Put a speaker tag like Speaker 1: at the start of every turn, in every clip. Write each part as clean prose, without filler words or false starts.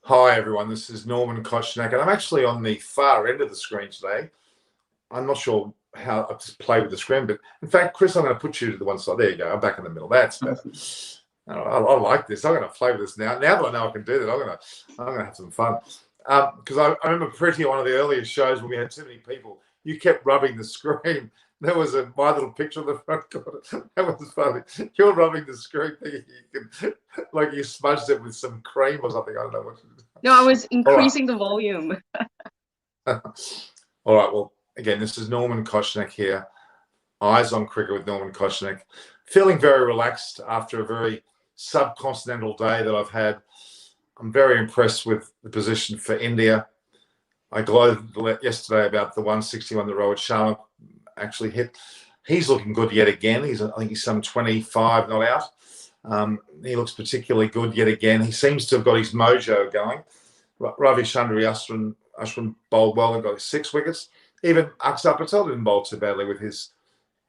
Speaker 1: Hi, everyone. This is Norman Kochnak, and I'm actually on the far end of the screen today. I'm not sure how I just play with the screen, but in fact, Chris, I'm going to put you to the one side. There you go. I'm back in the middle. That's better. I like this. I'm going to play with this now. Now that I know I can do that, I'm going to have some fun. Because I remember pretty one of the earlier shows when we had too many people. You kept rubbing the screen. There was my little picture on the front corner. That was funny. You're rubbing the screen thinking you can, like you smudged it with some cream or something. I don't know what to do.
Speaker 2: No, I was increasing the volume.
Speaker 1: All right. Well, again, this is Norman Kochnak here. Eyes on Cricket with Norman Kochnak. Feeling very relaxed after a very subcontinental day that I've had. I'm very impressed with the position for India. I gloated yesterday about the 161 that Rohit Sharma actually hit. He's looking good yet again. I think he's some 25 not out. He looks particularly good yet again. He seems to have got his mojo going. Ravi Ashwin bowled well and got his 6 wickets. Even Akshar Patel didn't bowl too badly with his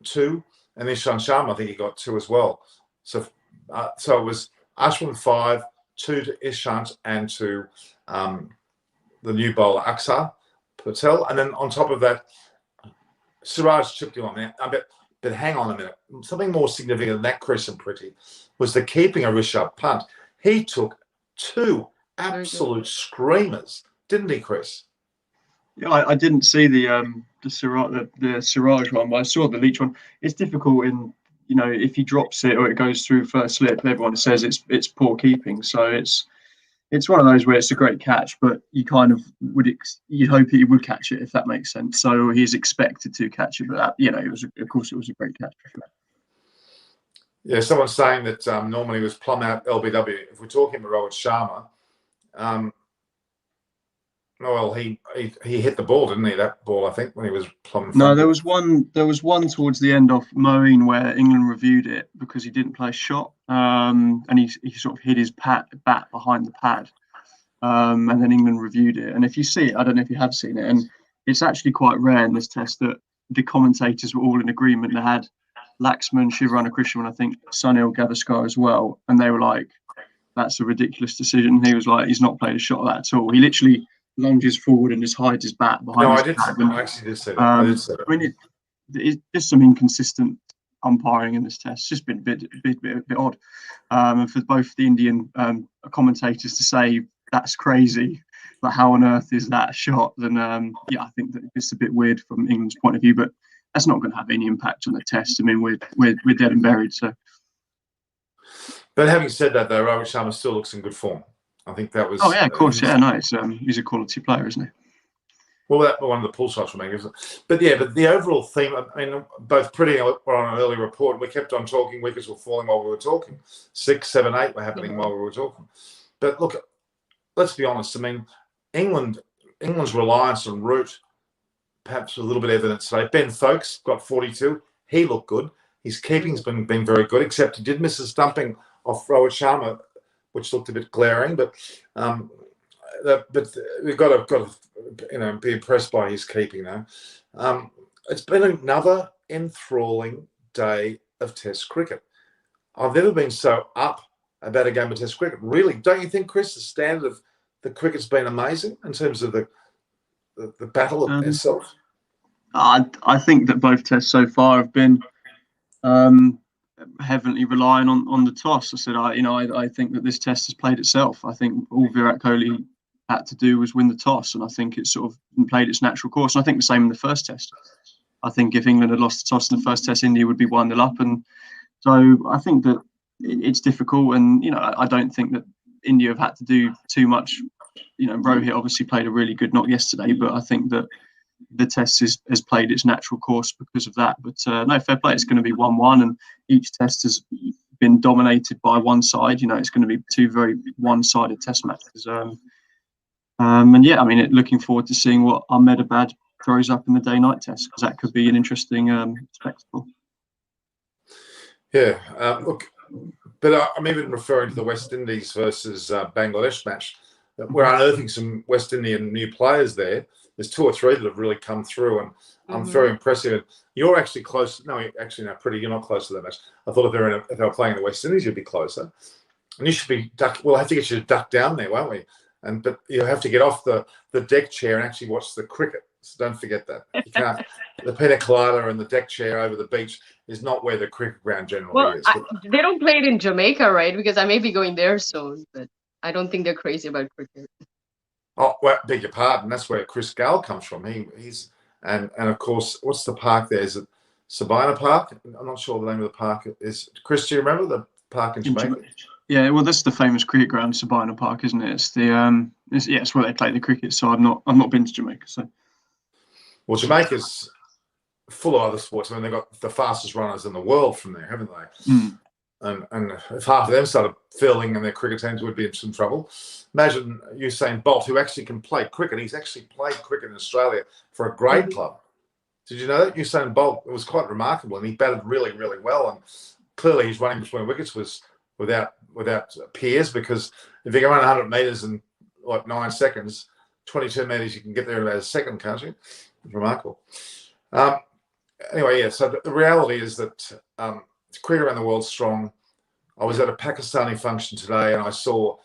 Speaker 1: 2. And Ishant Sharma, I think he got 2 as well. So it was Ashwin 5, 2 to Ishant, and to the new bowler Akshar Patel. And then on top of that, Siraj chipped him on there. But hang on a minute. Something more significant than that, Chris and Pretty, was the keeping of Rishabh Pant. He took 2 absolute screamers, didn't he, Chris?
Speaker 3: Yeah, I didn't see the Siraj one, but I saw the Leach one. It's difficult if he drops it or it goes through first slip, everyone says it's poor keeping. So it's one of those where it's a great catch, but you kind of you'd hope he would catch it, if that makes sense. So he's expected to catch it, but it was a great catch for sure.
Speaker 1: Yeah, someone's saying that normally he was plumb out LBW. If we're talking about Rohit Sharma, well, he hit the ball, didn't he? That ball, I think, when he was plumb.
Speaker 3: No, there was one towards the end of Moeen where England reviewed it because he didn't play a shot, and he sort of hid his bat behind the pad, and then England reviewed it. And if you see it, I don't know if you have seen it, and it's actually quite rare in this test that the commentators were all in agreement. They had Laxman, Shivaranakrishnan, and I think Sunil Gavaskar as well, and they were like, "That's a ridiculous decision." He was like, "He's not played a shot of that at all." He literally lunges forward and just hides his bat behind.
Speaker 1: No, I actually did say that.
Speaker 3: I mean, there's some inconsistent umpiring in this test. It's just been a bit odd. And for both the Indian commentators to say that's crazy, but how on earth is that a shot? Then I think that it's a bit weird from England's point of view, but that's not going to have any impact on the test. I mean, we're dead and buried. So.
Speaker 1: But having said that, though, Rohit Sharma still looks in good form. I think that was.
Speaker 3: Oh yeah, of course, yeah, no, he's a quality player, isn't he?
Speaker 1: Well, that's one of the pull shots we're making. But the overall theme. I mean, both Pretty were on an early report. We kept on talking. Wickets were falling while we were talking. 6, 7, 8 were happening while we were talking. But look, let's be honest. I mean, England's reliance on root, perhaps a little bit evident today. Ben Stokes got 42. He looked good. His keeping's been very good, except he did miss a stumping off Rohit Sharma, which looked a bit glaring, but we've got to be impressed by his keeping now. It's been another enthralling day of Test cricket. I've never been so up about a game of Test cricket. Really, don't you think, Chris? The standard of the cricket's been amazing in terms of the battle itself.
Speaker 3: I think that both tests so far have been heavily relying on the toss. I said, I think that this test has played itself. I think all Virat Kohli had to do was win the toss, and I think it's sort of played its natural course. And I think the same in the first test. I think if England had lost the toss in the first test, India would be 1-0 up, and so I think that it's difficult. And I don't think that India have had to do too much. Rohit obviously played a really good knock yesterday, but I think that the test has played its natural course because of that. But no, fair play. It's going to be 1-1, and each test has been dominated by one side. It's going to be 2 very one-sided test matches. And yeah, I mean, looking forward to seeing what Ahmedabad throws up in the day-night test, because that could be an interesting spectacle.
Speaker 1: Yeah, look, but I'm even referring to the West Indies versus Bangladesh match. We're unearthing some West Indian new players there. There's 2 or 3 that have really come through, and I'm very impressive. And you're actually close. No, actually, no, Pretty, you're not close to that match. I thought if they were playing the West Indies, you'd be closer. And you should be we'll have to get you to duck down there, won't we? but you have to get off the deck chair and actually watch the cricket. So don't forget that. You can't. The pina colada and the deck chair over the beach is not where the cricket ground generally is.
Speaker 2: They don't play it in Jamaica, right? Because I may be going there soon, but I don't think they're crazy about cricket.
Speaker 1: Oh, well, beg your pardon. That's where Chris Gale comes from. He's and of course, what's the park there? Is it Sabina Park? I'm not sure the name of the park is. Chris, do you remember the park in Jamaica?
Speaker 3: Yeah, well, that's the famous cricket ground, Sabina Park, isn't it? It's the it's where they play the cricket. So I've not been to Jamaica. So,
Speaker 1: well, Jamaica's full of other sports. I mean, they've got the fastest runners in the world from there, haven't they?
Speaker 3: Mm.
Speaker 1: And if half of them started failing and their cricket teams would be in some trouble. Imagine Usain Bolt, who actually can play cricket. He's actually played cricket in Australia for a grade club. Did you know that? Usain Bolt, it was quite remarkable, and he batted really, really well. And clearly his running between wickets was without peers, because if you can run 100 metres in like 9 seconds, 22 metres, you can get there in about a second, can't you? It's remarkable. Anyway, yeah, so the reality is that cricket around the world strong. I was at a Pakistani function today, and I saw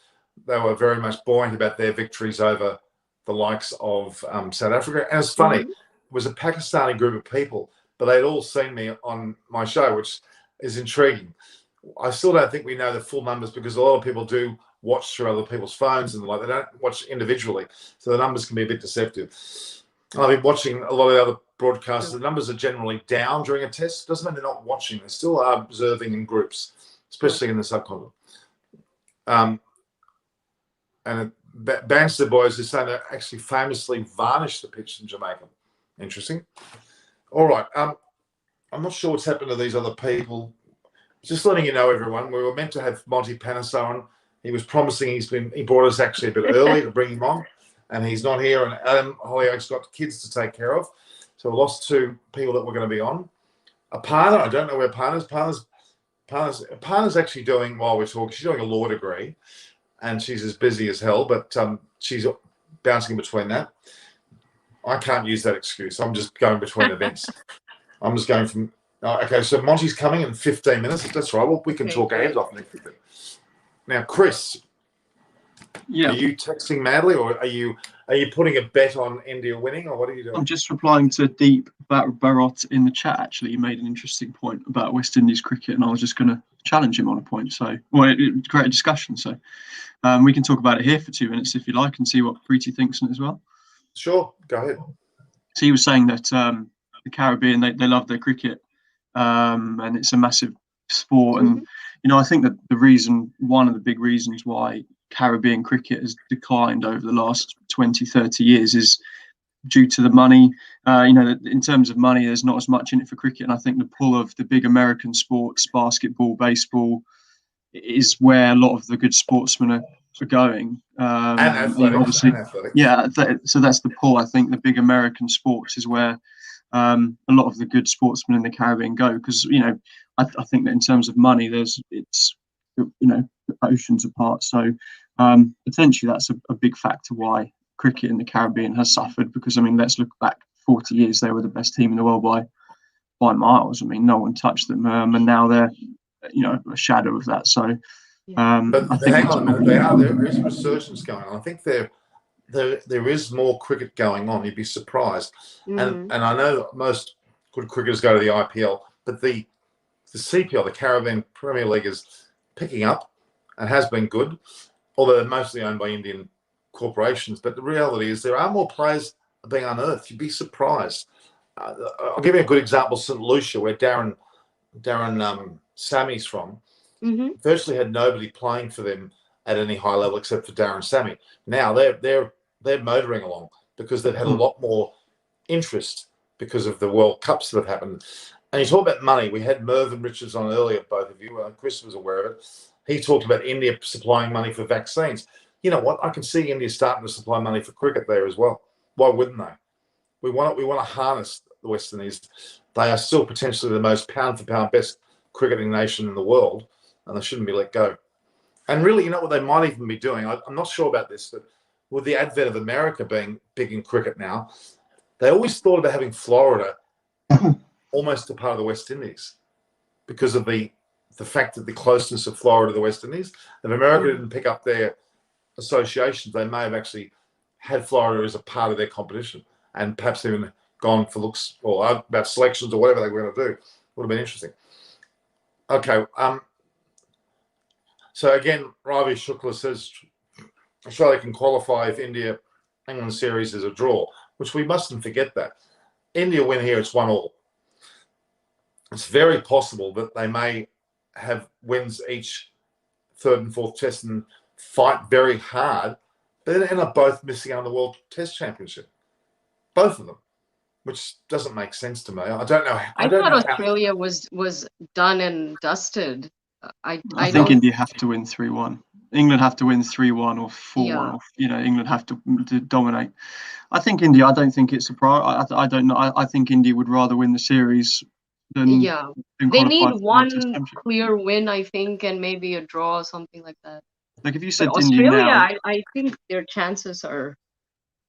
Speaker 1: they were very much buoyant about their victories over the likes of South Africa. And it's funny, it was a Pakistani group of people, but they'd all seen me on my show, which is intriguing. I still don't think we know the full numbers, because a lot of people do watch through other people's phones and they don't watch individually, so the numbers can be a bit deceptive. I've been watching a lot of the other broadcasts. The numbers are generally down during a test. Doesn't mean they're not watching. They still are observing in groups, especially in the subcontinent. And Banster boys is saying they actually famously varnished the pitch in Jamaica. Interesting. All right. I'm not sure what's happened to these other people. Just letting you know, everyone, we were meant to have Monty Panesar on. He was promising. He brought us actually a bit early to bring him on, and he's not here. And Adam Hollyoak's got kids to take care of. So we lost 2 people that were going to be on. Aparna, I don't know where Aparna's actually doing, while we're talking, she's doing a law degree, and she's as busy as hell, but she's bouncing between that. I can't use that excuse. I'm just going between events. I'm just going from, okay, so Monty's coming in 15 minutes. That's right. Well, we can talk our heads off next week. Now, Chris,
Speaker 3: yeah,
Speaker 1: are you texting madly, or are you putting a bet on India winning, or what are you doing?
Speaker 3: I'm just replying to Deep Barot in the chat. Actually, he made an interesting point about West Indies cricket, and I was just going to challenge him on a point. So, well, it create a discussion. So, we can talk about it here for 2 minutes if you like, and see what Preeti thinks on it as well. Sure,
Speaker 1: go ahead.
Speaker 3: So he was saying that the Caribbean, they love their cricket, and it's a massive sport. And I think that one of the big reasons why Caribbean cricket has declined over the last 20, 30 years is due to the money. In terms of money, there's not as much in it for cricket. And I think the pull of the big American sports, basketball, baseball, is where a lot of the good sportsmen are going.
Speaker 1: And athletics,
Speaker 3: obviously, so that's the pull. I think the big American sports is where a lot of the good sportsmen in the Caribbean go, because I think that in terms of money, it's oceans apart. So potentially that's a big factor why cricket in the Caribbean has suffered, because let's look back 40 years, they were the best team in the world by miles. No one touched them, and now they're a shadow of that. So
Speaker 1: but
Speaker 3: I think
Speaker 1: hang on a minute, there is a resurgence going on. I think there is more cricket going on. You'd be surprised. And I know that most good cricketers go to the IPL, but the CPL, the Caribbean Premier League, is picking up and has been good, although they're mostly owned by Indian corporations. But the reality is there are more players being unearthed. You'd be surprised. I'll give you a good example, St. Lucia, where Darren Sammy's from. Virtually had nobody playing for them at any high level except for Darren Sammy. Now they're motoring along because they've had a lot more interest because of the World Cups that have happened. And you talk about money. We had Mervyn Richards on earlier, both of you. Chris was aware of it. He talked about India supplying money for vaccines. You know what? I can see India starting to supply money for cricket there as well. Why wouldn't they? We want to harness the West Indies. They are still potentially the most pound for pound best cricketing nation in the world, and they shouldn't be let go. And really, what they might even be doing, I'm not sure about this, but with the advent of America being big in cricket now, they always thought about having Florida almost a part of the West Indies because of the fact that the closeness of Florida to the West Indies. If America didn't pick up their associations, they may have actually had Florida as a part of their competition and perhaps even gone for looks or about selections or whatever they were going to do. Would have been interesting. Okay. So again, Ravi Shukla says Australia can qualify if India-England series is a draw, which we mustn't forget that. India win here, it's 1-1. It's very possible that they may have wins each third and fourth test and fight very hard, but they end up both missing out on the World Test Championship. Both of them, which doesn't make sense to me. I don't know.
Speaker 2: I thought Australia was done and dusted.
Speaker 3: I think India have to win 3-1. England have to win 3-1 or 4-1.
Speaker 2: Yeah.
Speaker 3: Or, England have to dominate. I think India. I don't think it's a priority. I don't know. I think India would rather win the series than.
Speaker 2: Yeah.
Speaker 3: than
Speaker 2: They
Speaker 3: qualify
Speaker 2: need
Speaker 3: for the
Speaker 2: one
Speaker 3: Test Championship.
Speaker 2: clear win, I think, and maybe a draw or something like that.
Speaker 3: Like if you said
Speaker 2: But
Speaker 3: India
Speaker 2: Australia,
Speaker 3: now,
Speaker 2: I think their chances are,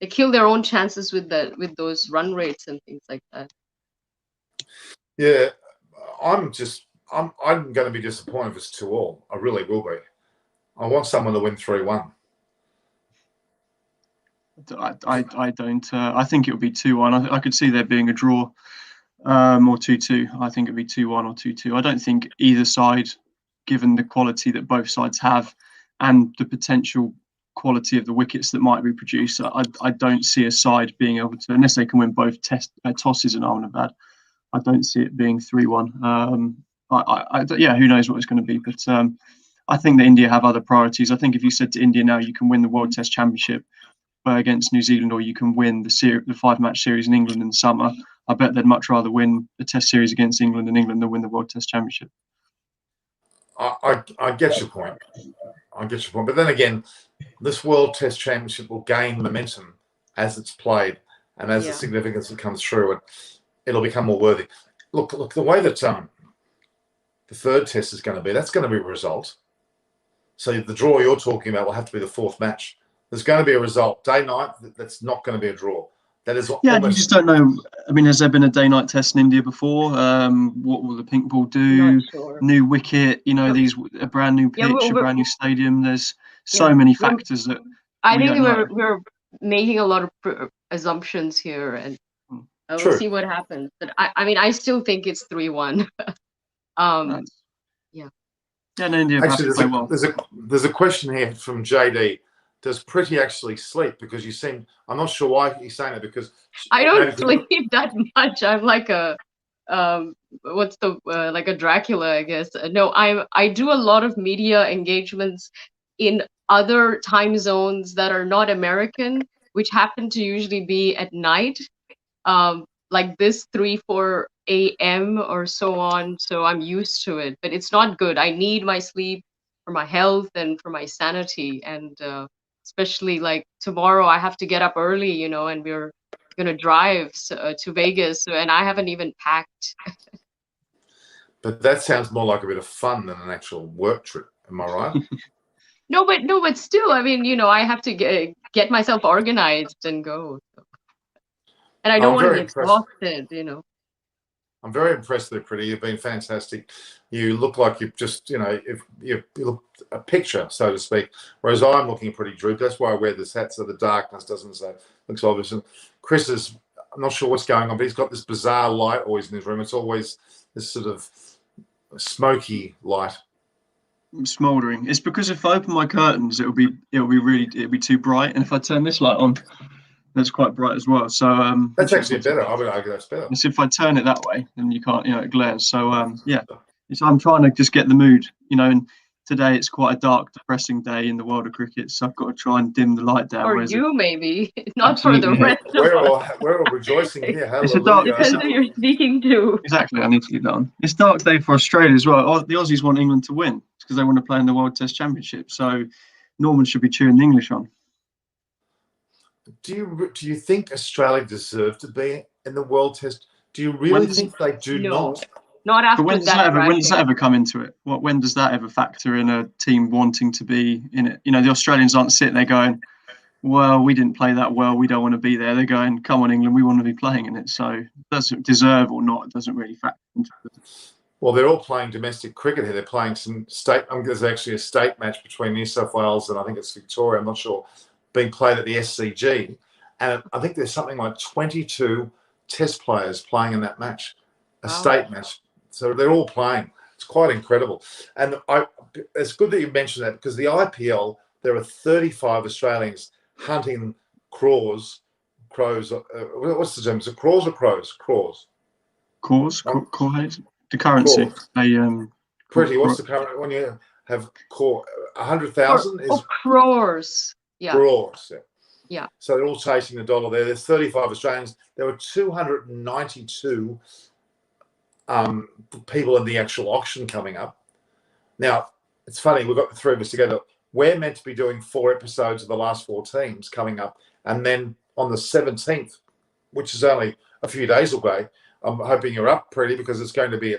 Speaker 2: they kill their own chances with those run rates and things like that.
Speaker 1: Yeah, I'm going to be disappointed if it's 2-2. I really will be. I want someone to win 3-1.
Speaker 3: I don't. I think it would be 2-1. I could see there being a draw, or 2-2. I think it'd be 2-1 or 2-2. I don't think either side, given the quality that both sides have and the potential quality of the wickets that might be produced, I don't see a side being able to, unless they can win both tosses in Ahmedabad. I don't see it being 3-1. Who knows what it's going to be, but I think that India have other priorities. I think if you said to India now, you can win the World Test Championship against New Zealand, or you can win the 5-match series in England in the summer, I bet they'd much rather win the Test series against England in England than win the World Test Championship.
Speaker 1: I get your point. But then again, this World Test Championship will gain momentum as it's played and as the significance that comes through, it'll become more worthy. Look, the way that the third test is going to be, that's going to be a result. So the draw you're talking about will have to be the fourth match. There's going to be a result. Day-night, that's not going to be a draw. That is
Speaker 3: you just don't know. I mean, has there been a day-night test in India before? What will the pink ball do?
Speaker 2: Not sure.
Speaker 3: New wicket, a brand new pitch, a brand new stadium. There's so many factors that
Speaker 2: I think we're making a lot of assumptions here, and we'll see what happens. But I still think it's 3-1.
Speaker 3: India
Speaker 1: actually, there's a question here from JD. Does Pretty actually sleep? Because you seem, I'm not sure why he's saying it, because
Speaker 2: I don't sleep that much. I'm like a like a Dracula, I guess. No, I do a lot of media engagements in other time zones that are not American, which happen to usually be at night, like this 3-4 a.m. or so on. So I'm used to it, but it's not good. I need my sleep for my health and for my sanity, and especially like tomorrow I have to get up early, and we're gonna drive to Vegas, and I haven't even packed.
Speaker 1: But that sounds more like a bit of fun than an actual work trip. Am I right?
Speaker 2: No, but still, I mean, I have to get myself organized and go. And I don't want to be exhausted,
Speaker 1: I'm very impressed with you, Pretty. You've been fantastic. You look like you've just, if you look a picture, so to speak. Whereas I'm looking pretty drooped. That's why I wear this hat, so the darkness doesn't looks obvious. And Chris I'm not sure what's going on, but he's got this bizarre light always in his room. It's always this sort of smoky light.
Speaker 3: Smouldering. It's because if I open my curtains, it'll be too bright, and if I turn this light on, that's quite bright as well. So
Speaker 1: that's actually better. I would argue that's better.
Speaker 3: So if I turn it that way, then you can't, it glares. So I'm trying to just get the mood, and today it's quite a dark, depressing day in the world of cricket, so I've got to try and dim the light down.
Speaker 2: For you, maybe, not for the rest of us.
Speaker 1: We're all rejoicing here.
Speaker 3: It's a dark.
Speaker 2: Depends who you're speaking to.
Speaker 3: Exactly, I need to get that on. It's a dark day for Australia as well. The Aussies want England to win because they want to play in the World Test Championship. So Norman should be cheering the English on.
Speaker 1: Do you think Australia deserve to be in the World Test? Do you really think they do not?
Speaker 2: Not after
Speaker 3: when does that ever come into it? When does that ever factor in a team wanting to be in it? The Australians aren't sitting there going, well, we didn't play that well, we don't want to be there. They're going, come on, England, we want to be playing in it. So does it deserve or not? It doesn't really factor into it.
Speaker 1: Well, they're all playing domestic cricket here. They're playing some state. There's actually a state match between New South Wales and I think it's Victoria. I'm not sure. Being played at the SCG, and I think there's something like 22 Test players playing in that match, a state match. So they're all playing. It's quite incredible. And it's good that you mentioned that because the IPL, there are 35 Australians hunting crows. What's the term? Is it crows or crows? Crows.
Speaker 3: The currency.
Speaker 1: What's the current when you have 100,000 is
Speaker 2: crores. Yeah.
Speaker 1: Crores.
Speaker 2: Yeah.
Speaker 1: So they're all chasing the dollar there. There's 35 Australians. There were 292 people in the actual auction coming up. Now, it's funny, we've got the three of us together. We're meant to be doing 4 episodes of the last 4 teams coming up. And then on the 17th, which is only a few days away, I'm hoping you're up, Preeti, because it's going to be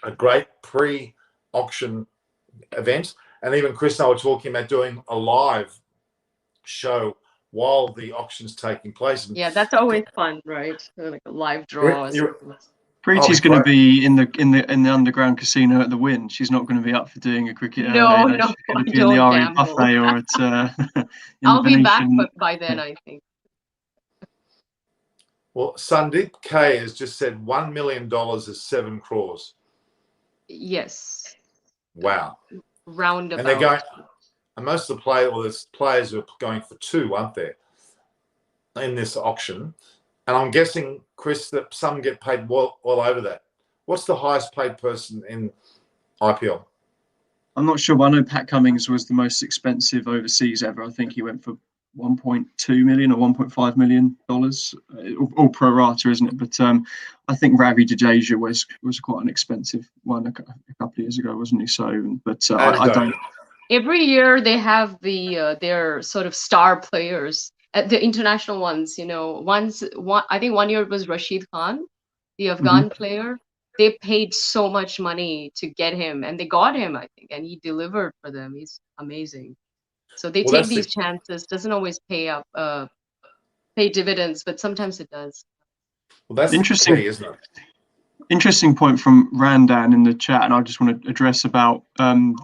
Speaker 1: a great pre-auction event. And even Chris and I were talking about doing a live show while the auction's taking place. And
Speaker 2: yeah, that's always fun, right? Like a live draw.
Speaker 3: Preeti's going to be in the underground casino at the Wynn. She's not going to be up for doing a cricket.
Speaker 2: No,
Speaker 3: she's going to be in the Orient buffet or at.
Speaker 2: I'll be back by then, I think.
Speaker 1: Well, Sandeep K has just said $1 million is 7 crores.
Speaker 2: Yes.
Speaker 1: Wow.
Speaker 2: Roundabout.
Speaker 1: And they're going. And most of the there's players who are going for 2, aren't there, in this auction? And I'm guessing, Chris, that some get paid well over that. What's the highest paid person in IPL?
Speaker 3: I'm not sure, but I know Pat Cummins was the most expensive overseas ever. I think he went for $1.2 million or $1.5 million, all pro rata, isn't it? But I think Ravi Jadeja was quite an expensive one a couple of years ago, wasn't he? So, but I don't.
Speaker 2: Every year they have their sort of star players, the international ones. You know, I think one year it was Rashid Khan, the Afghan player. They paid so much money to get him, and they got him, I think, and he delivered for them. He's amazing. So they take these chances. Doesn't always pay dividends, but sometimes it does.
Speaker 1: Well, that's interesting, isn't it?
Speaker 3: Interesting point from Randan in the chat, and I just want to address about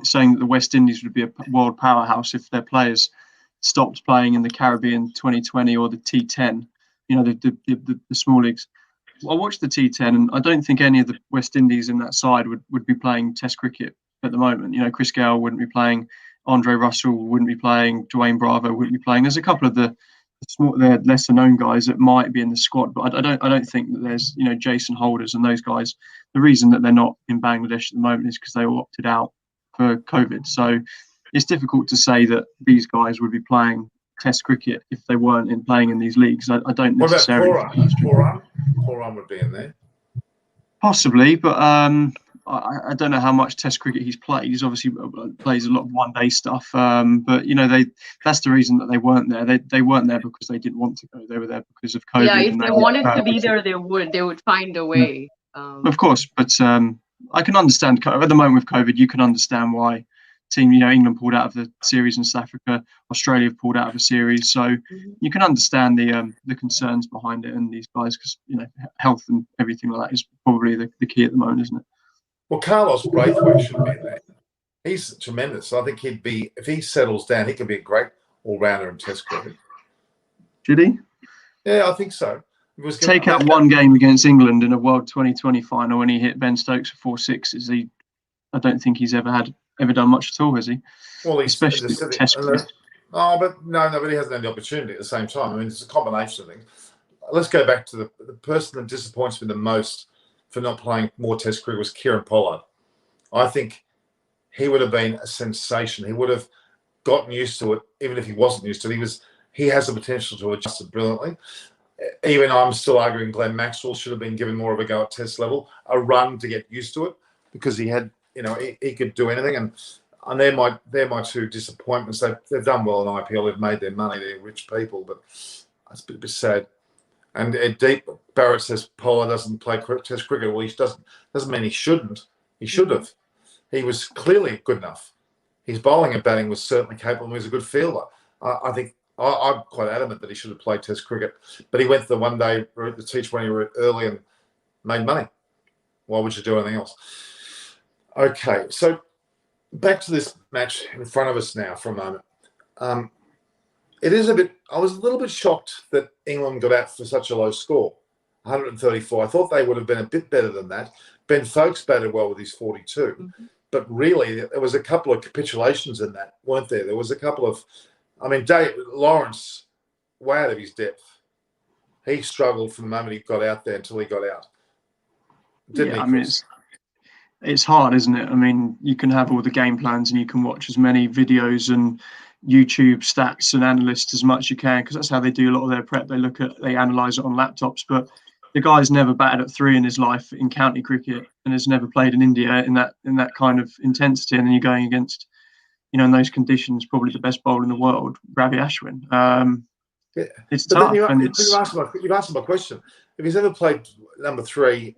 Speaker 3: saying that the West Indies would be a world powerhouse if their players stopped playing in the Caribbean 2020 or the T10, you know, the small leagues. Well, I watched the T10, and I don't think any of the West Indies in that side would be playing Test cricket at the moment. You know, Chris Gale wouldn't be playing, Andre Russell wouldn't be playing, Dwayne Bravo wouldn't be playing. There's a couple of the lesser known guys that might be in the squad, but I don't think that there's, you know, Jason Holders and those guys. The reason that they're not in Bangladesh at the moment is because they all opted out for COVID. So it's difficult to say that these guys would be playing Test cricket if they weren't playing in these leagues. I don't necessarily.
Speaker 1: What about Pooran would be in there.
Speaker 3: Possibly, but I don't know how much Test cricket he's played. He's obviously plays a lot of one-day stuff, but you know, that's the reason that they weren't there. They weren't there because they didn't want to go. They were there because of COVID.
Speaker 2: Yeah, if they wanted to be there, they would find a way.
Speaker 3: Of course, but I can understand at the moment with COVID. You can understand why England pulled out of the series in South Africa, Australia have pulled out of a series, so you can understand the concerns behind it and these guys, because you know, health and everything like that is probably the key at the moment, isn't it?
Speaker 1: Well, Carlos Braithwaite should be there. He's tremendous. I think he'd be, if he settles down, he could be a great all-rounder in Test cricket.
Speaker 3: Should he?
Speaker 1: Yeah, I think so.
Speaker 3: Take out one game against England in a World 2020 final when he hit Ben Stokes for 4 sixes. I don't think he's ever done much at all, has he?
Speaker 1: Well,
Speaker 3: especially Test cricket.
Speaker 1: Oh, but he hasn't had the opportunity at the same time. I mean, it's a combination of things. Let's go back to the person that disappoints me the most for not playing more Test cricket was Kieran Pollard. I think he would have been a sensation. He would have gotten used to it, even if he wasn't used to it. He has the potential to adjust it brilliantly. Even I'm still arguing Glenn Maxwell should have been given more of a go at Test level, a run to get used to it, because he had, you know, he could do anything. And they're my 2 disappointments. They've done well in IPL. They've made their money. They're rich people, but it's a bit sad. And Deep Barrett says Pollard doesn't play Test cricket. Well, he doesn't mean he shouldn't. He should have. He was clearly good enough. His bowling and batting was certainly capable. He was a good fielder. I think I'm quite adamant that he should have played Test cricket. But he went the one-day route, the T20 route early and made money. Why would you do anything else? Okay, so back to this match in front of us now for a moment. It is a bit. I was a little bit shocked that England got out for such a low score, 134. I thought they would have been a bit better than that. Ben Stokes batted well with his 42, but really there was a couple of capitulations in that, weren't there? There was a couple of, I mean, Lawrence, way out of his depth. He struggled from the moment he got out there until he got out. Didn't he,
Speaker 3: I mean, it's hard, isn't it? I mean, you can have all the game plans and you can watch as many videos and YouTube stats and analysts as much as you can, because that's how they do a lot of their prep. They analyse it on laptops. But the guy's never batted at 3 in his life in county cricket and has never played in India in that kind of intensity. And then you're going against, in those conditions, probably the best bowler in the world, Ravi Ashwin. It's tough.
Speaker 1: You've answered my question. If he's ever played number 3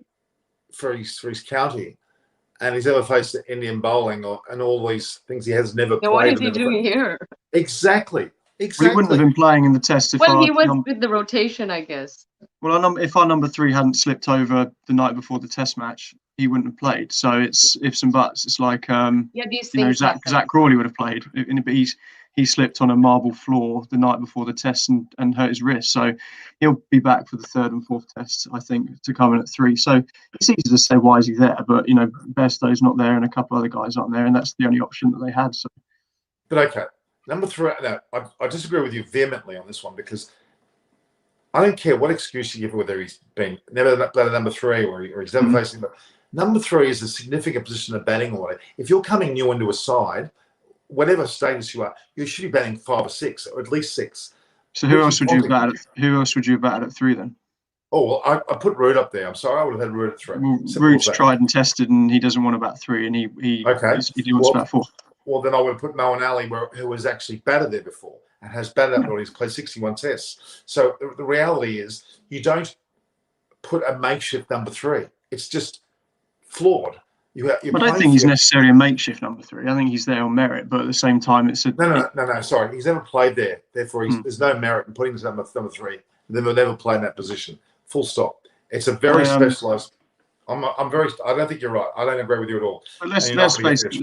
Speaker 1: for his county, and he's ever faced Indian bowling and all these things, he has never played.
Speaker 2: What is he doing here?
Speaker 1: Exactly.
Speaker 3: We wouldn't have been playing in the test if
Speaker 2: he was with the rotation, I guess.
Speaker 3: Well, if our number 3 hadn't slipped over the night before the test match, he wouldn't have played. So it's ifs and buts. It's like
Speaker 2: these things
Speaker 3: Zach Crawley would have played, but he slipped on a marble floor the night before the test and hurt his wrist. So he'll be back for the 3rd and 4th tests, I think, to come in at 3. So it's easy to say why is he there, but Bairstow's not there and a couple other guys aren't there, and that's the only option that they had. So,
Speaker 1: but okay, number 3. No, I disagree with you vehemently on this one, because I don't care what excuse you give, whether he's been never played number 3 or he's never facing. But number 3 is a significant position of batting order. If you're coming new into a side, whatever status you are, you should be batting 5 or 6, or at least 6.
Speaker 3: So who else would you have batted at 3 then?
Speaker 1: Oh, well, I put Root up there. I'm sorry, I would have had Root at 3.
Speaker 3: Well, Root's tried and tested, and he doesn't want to bat 3, and he wants to bat 4.
Speaker 1: Well, then I would have put Moeen Ali, who was actually batted there before and has batted up there. He's played 61 tests. So the reality is, you don't put a makeshift number 3. It's just flawed. I
Speaker 3: don't think he's necessarily a makeshift number 3. I think he's there on merit, but at the same time, it's a
Speaker 1: no. Sorry, he's never played there. Therefore, there's no merit in putting his number 3. Then we'll never play in that position. Full stop. It's a very specialised. I don't think you're right. I don't agree with you at all.
Speaker 3: But let's be realistic.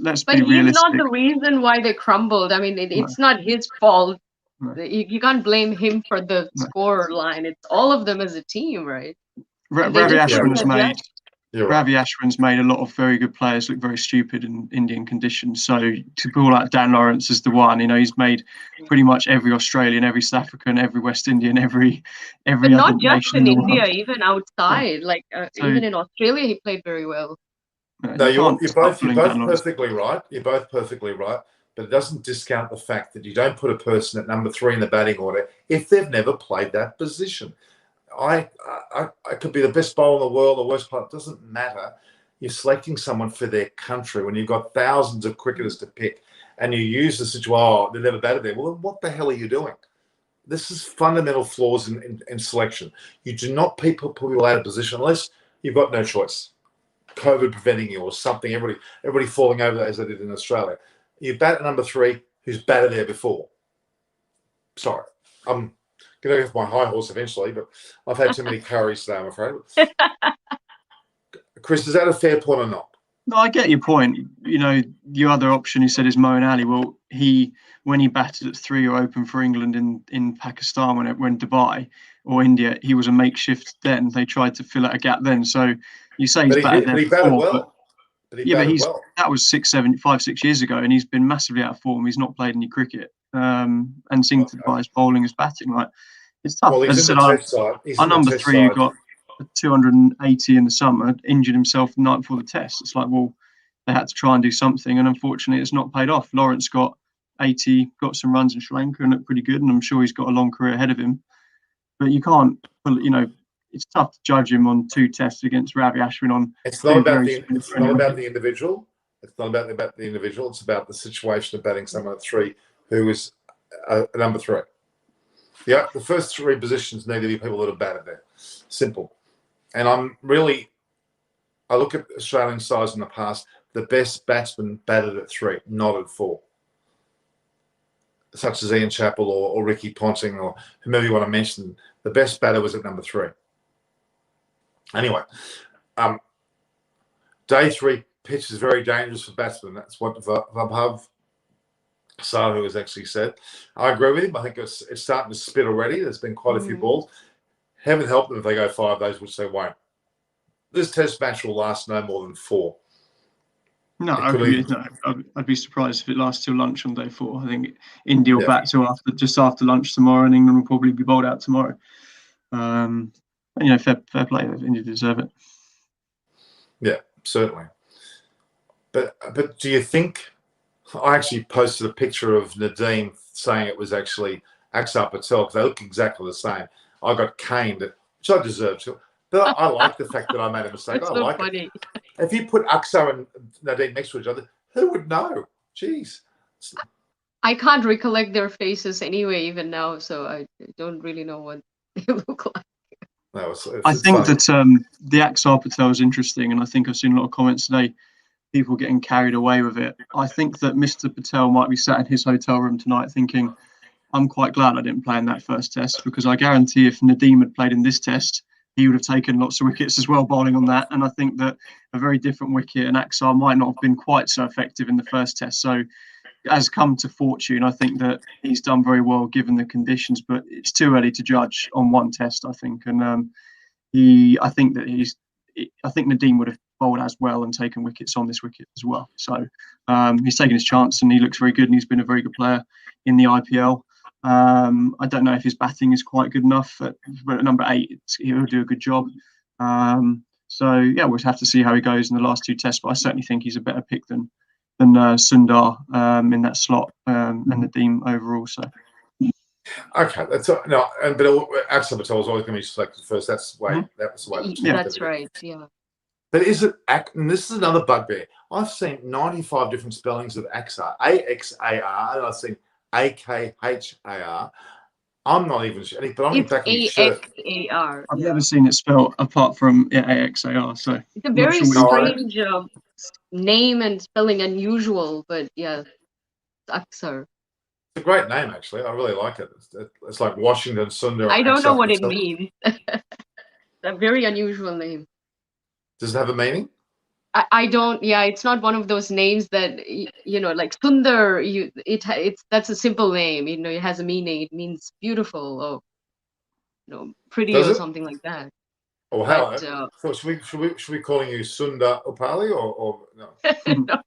Speaker 2: But he's not the reason why they crumbled. I mean, it's not his fault. No. You can't blame him for the score line. It's all of them as a team, right?
Speaker 3: Ravi Ashwin's made a lot of very good players look very stupid in Indian conditions. So to call out Dan Lawrence as the one, he's made pretty much every Australian, every South African, every West Indian, every
Speaker 2: but not just in India, even outside. Even in Australia, he played very well.
Speaker 1: No, you're both perfectly right. You're both perfectly right. But it doesn't discount the fact that you don't put a person at number 3 in the batting order if they've never played that position. I could be the best bowler in the world, the worst player. It doesn't matter. You're selecting someone for their country when you've got thousands of cricketers to pick, and you use the situation, they never batted there. Well, what the hell are you doing? This is fundamental flaws in selection. You do not put people out of position unless you've got no choice. COVID preventing you or something, everybody falling over as they did in Australia. You bat at number 3 who's batted there before. Sorry. I'm going to go with my high horse eventually, but I've had too many curries today, I'm afraid. Chris, is that a fair point or not?
Speaker 3: No, I get your point. The other option he said is Moeen Ali. Well, when he batted at 3 or open for England in Pakistan when Dubai or India, he was a makeshift then. They tried to fill out a gap then. So you say he's batted there before. That was 5, 6 years ago, and he's been massively out of form. He's not played any cricket, and seemed to buy his bowling as batting. It's tough.
Speaker 1: Well,
Speaker 3: as I said, our number 3 who got 280 in the summer injured himself the night before the test. It's they had to try and do something, and unfortunately, it's not paid off. Lawrence got 80, got some runs in Sri Lanka, and looked pretty good. And I'm sure he's got a long career ahead of him. But you can't, it's tough to judge him on 2 tests against Ravi Ashwin on.
Speaker 1: It's not about the individual. It's not about the individual. It's about the situation of batting someone at 3 who is number 3. Yeah, the first 3 positions need to be people that have batted there. Simple. And I look at Australian sides in the past. The best batsman batted at 3, not at 4. Such as Ian Chappell or Ricky Ponting or whomever you want to mention. The best batter was at number 3. Anyway, day 3 pitch is very dangerous for batsmen. That's what Vabhav Sahu has actually said. I agree with him. I think it's starting to spit already. There's been quite a few balls. Heaven help them if they go 5 days, which they won't. This test match will last no more than 4.
Speaker 3: No, I'd be surprised if it lasts till lunch on day 4. I think India will bat till just after lunch tomorrow, and England will probably be bowled out tomorrow. Fair play. India deserve it.
Speaker 1: Yeah, certainly. But do you think? I actually posted a picture of Nadeem saying it was actually Axar Patel because they look exactly the same. I got caned, which I deserved to. But I like the fact that I made a mistake.
Speaker 2: It's
Speaker 1: I
Speaker 2: so
Speaker 1: like
Speaker 2: funny.
Speaker 1: it. If you put Axar and Nadeem next to each other, who would know? Jeez.
Speaker 2: I can't recollect their faces anyway, even now, so I don't really know what they look like.
Speaker 1: No,
Speaker 3: I think
Speaker 1: funny.
Speaker 3: that the Axar Patel is interesting, and I think I've seen a lot of comments today, people getting carried away with it. I think that Mr. Patel might be sat in his hotel room tonight thinking, I'm quite glad I didn't play in that first test, because I guarantee if Nadeem had played in this test, he would have taken lots of wickets as well, bowling on that. And I think that a very different wicket and Axar might not have been quite so effective in the first test. So has come to fortune. I think that he's done very well given the conditions, but it's too early to judge on one test, I think. And I think Nadeem would have bowled as well and taken wickets on this wicket as well. So he's taken his chance and he looks very good, and he's been a very good player in the IPL. I don't know if his batting is quite good enough, but at number 8, he'll do a good job. So yeah, we'll have to see how he goes in the last 2 tests, but I certainly think he's a better pick than Sundar in that slot and Nadeem overall. So
Speaker 1: okay, that's but Axar Patel was always going to be selected first. That's the way. That's the way.
Speaker 2: That's right. Yeah.
Speaker 1: But is it? And this is another bugbear. I've seen 95 different spellings of Axar, Axar, and I've seen Akhar. I'm not even sure. But I'm
Speaker 2: It's
Speaker 1: back on my shirt.
Speaker 2: Axar.
Speaker 3: I've never seen it spelled apart from Axar. So
Speaker 2: It's a very
Speaker 3: sure
Speaker 2: strange name and spelling, unusual, but yeah, Axar.
Speaker 1: It's a great name, actually. I really like it. It's like Washington Sundar.
Speaker 2: I don't know
Speaker 1: Axar
Speaker 2: what it
Speaker 1: Patel.
Speaker 2: means. A very unusual name.
Speaker 1: Does it have a meaning?
Speaker 2: I don't. Yeah, it's not one of those names that like Sundar. That's a simple name. It has a meaning. It means beautiful or pretty
Speaker 1: Does
Speaker 2: or
Speaker 1: it?
Speaker 2: something like that.
Speaker 1: Or how? So should we be calling you Sundar Upali or no?
Speaker 2: No.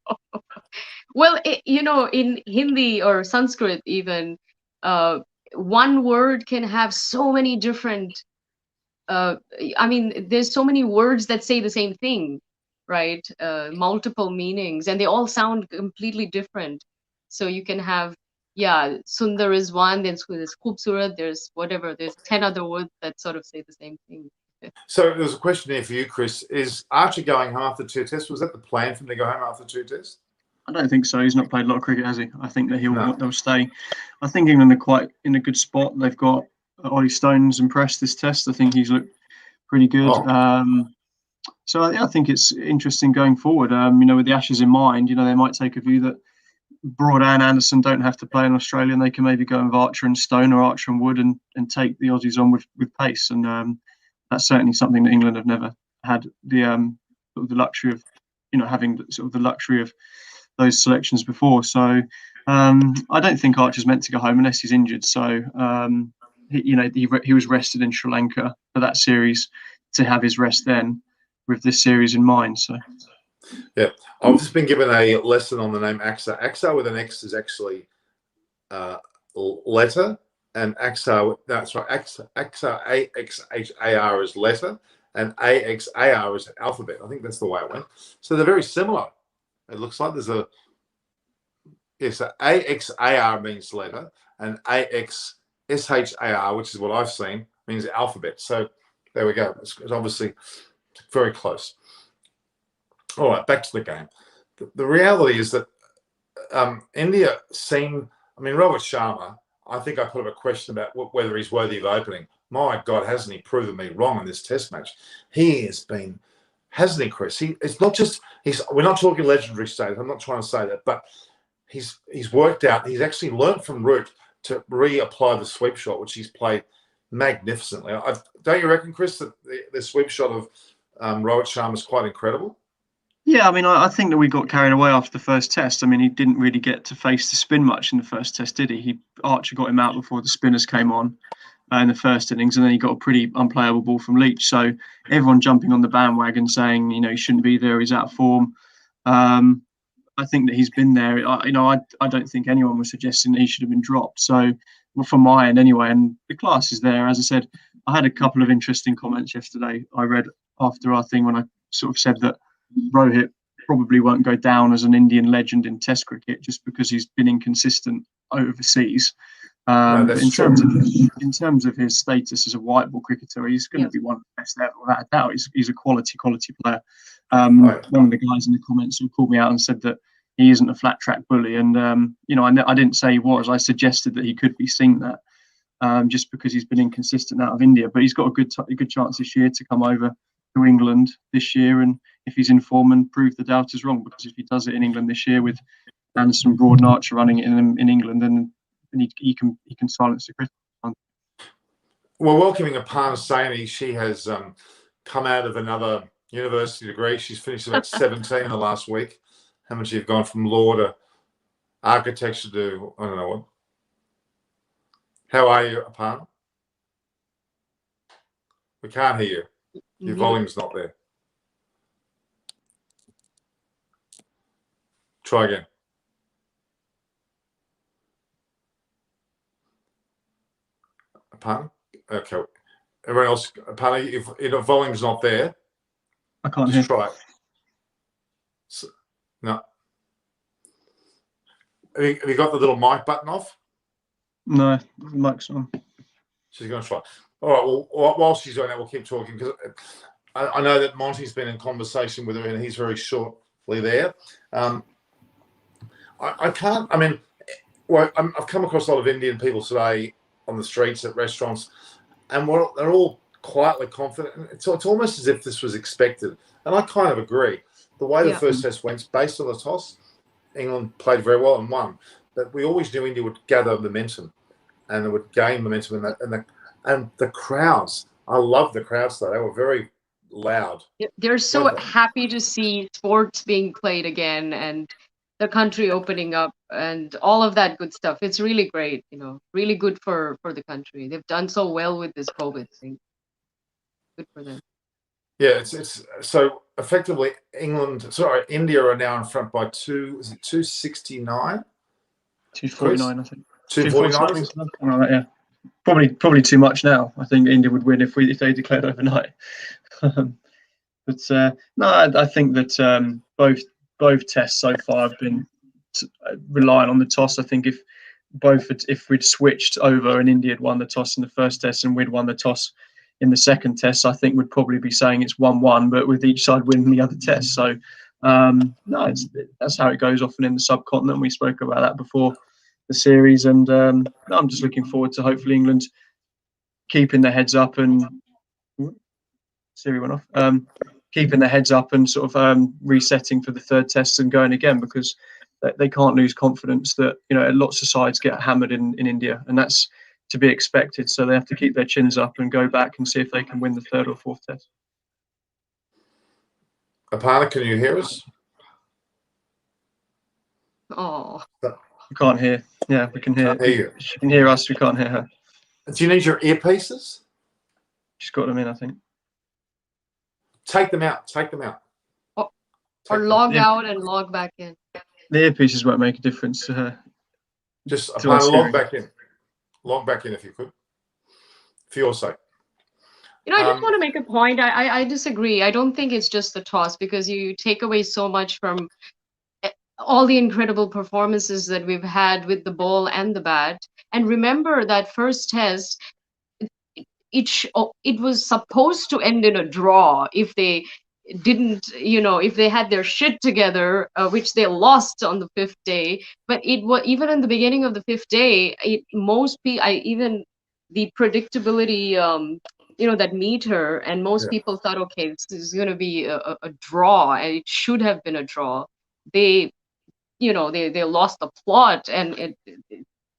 Speaker 2: Well, in Hindi or Sanskrit even, one word can have so many different. There's so many words that say the same thing, right? Multiple meanings, and they all sound completely different. So you can have, Sundar is one, then there's Khubsurat, there's whatever, there's 10 other words that sort of say the same thing.
Speaker 1: So there's a question here for you, Chris. Is Archer going home after 2 tests? Was that the plan for him to go home after 2 tests?
Speaker 3: I don't think so. He's not played a lot of cricket, has he? I think that they'll stay. I think England are quite in a good spot. They've got Ollie Stone's impressed this test. I think he's looked pretty good. So I think it's interesting going forward. With the Ashes in mind, they might take a view that Broad and Anderson don't have to play in Australia, and they can maybe go with Archer and Stone or Archer and Wood and take the Aussies on with pace. And that's certainly something that England have never had the luxury of, having the luxury of those selections before. So I don't think Archer's meant to go home unless he's injured. So he was rested in Sri Lanka for that series to have his rest then with this series in mind. So
Speaker 1: yeah, I've just been given a lesson on the name Axar. Axar with an X is actually letter, and Axar, that's right, Axar AXHAR is letter, and AXAR is alphabet. I think that's the way it went. So they're very similar. It looks like there's so AXAR means letter, and AXSHAR, which is what I've seen, means alphabet. So there we go. It's obviously very close. All right, back to the game. The reality is that India Rohit Sharma, I think I put up a question about whether he's worthy of opening. My God, hasn't he proven me wrong in this test match? He has been, hasn't he, Chris? It's not just, we're not talking legendary status. I'm not trying to say that, but he's worked out, he's actually learnt from Root to reapply the sweep shot, which he's played magnificently. Don't you reckon, Chris, that the sweep shot of Rohit Sharma is quite incredible?
Speaker 3: Yeah, I mean, I think that we got carried away after the first test. I mean, he didn't really get to face the spin much in the first test, did he? Archer got him out before the spinners came on in the first innings, and then he got a pretty unplayable ball from Leach. So everyone jumping on the bandwagon saying, he shouldn't be there, he's out of form. I think that he's been there. I don't think anyone was suggesting that he should have been dropped. So, well, from my end anyway, and the class is there. As I said, I had a couple of interesting comments yesterday. I read after our thing when I sort of said that Rohit probably won't go down as an Indian legend in Test cricket just because he's been inconsistent overseas.
Speaker 1: No,
Speaker 3: But
Speaker 1: that's true.
Speaker 3: in terms of his status as a white ball cricketer, he's going to be one of the best ever, without a doubt. He's a quality player.
Speaker 1: Right.
Speaker 3: One of the guys in the comments who called me out and said that he isn't a flat track bully, and I didn't say he was. I suggested that he could be seen that just because he's been inconsistent out of India, but he's got a good chance this year to come over to England this year, and if he's in form, and prove the doubters wrong. Because if he does it in England this year with Anderson, Broad, and Archer running it in England, then he can silence the critics.
Speaker 1: Well, welcoming Aparna Saini, she has come out of another university degree. She's finished about 17 in the last week. How much you've gone from law to architecture to, I don't know what. How are you, Aparna? We can't hear you. Your volume's not there. Try again. Aparna? Okay. Everyone else, Aparna, if your volume's not there,
Speaker 3: I can't
Speaker 1: just
Speaker 3: hear.
Speaker 1: try it. So, no. Have you got the little mic button off?
Speaker 3: No, the mic's on.
Speaker 1: She's going to try. All right. Well, while she's doing that, we'll keep talking because I know that Monty's been in conversation with her and he's very shortly there. I can't. I mean, I've come across a lot of Indian people today on the streets at restaurants, and they're all quietly confident. It's almost as if this was expected, and I kind of agree. The way the first test went, based on the toss, England played very well and won. But we always knew India would gather momentum, and they would gain momentum. And the crowds, I love the crowds though. They were very loud.
Speaker 2: They're so happy to see sports being played again and the country opening up and all of that good stuff. It's really great, really good for the country. They've done so well with this COVID thing. Good for them.
Speaker 1: Yeah, it's so effectively India are now in front by 269?
Speaker 3: 249, I think.
Speaker 1: 249?
Speaker 3: Right, yeah. Probably too much now. I think India would win if they declared overnight. But no, I think that both tests so far have been relying on the toss. I think if we'd switched over and India had won the toss in the first test and we'd won the toss in the second test, I think we'd probably be saying it's 1-1, but with each side winning the other test. So no, that's how it goes often in the subcontinent. We spoke about that before the series, and I'm just looking forward to hopefully England keeping their heads up and Siri went off. Keeping their heads up and sort of resetting for the third test and going again, because they can't lose confidence that lots of sides get hammered in India, and that's to be expected. So they have to keep their chins up and go back and see if they can win the third or fourth test.
Speaker 1: Aparna, can you hear us?
Speaker 2: Oh,
Speaker 3: we can't hear. Yeah, we can hear.
Speaker 1: Can't hear you.
Speaker 3: She can hear us. We can't hear her.
Speaker 1: Do you need your earpieces?
Speaker 3: She's got them in, I think.
Speaker 1: Take them out. Take them out.
Speaker 2: Or log out and log back in.
Speaker 3: The earpieces won't make a difference to her.
Speaker 1: Just log back in. Log back in if you could. For your sake.
Speaker 2: I just want to make a point. I disagree. I don't think it's just the toss, because you take away so much from all the incredible performances that we've had with the ball and the bat. And remember that first test, it was supposed to end in a draw if they didn't, if they had their shit together, which they lost on the fifth day. But it was even in the beginning of the fifth day, even the predictability, that meter, and most people thought, okay, this is going to be a draw, and it should have been a draw. They lost the plot, and it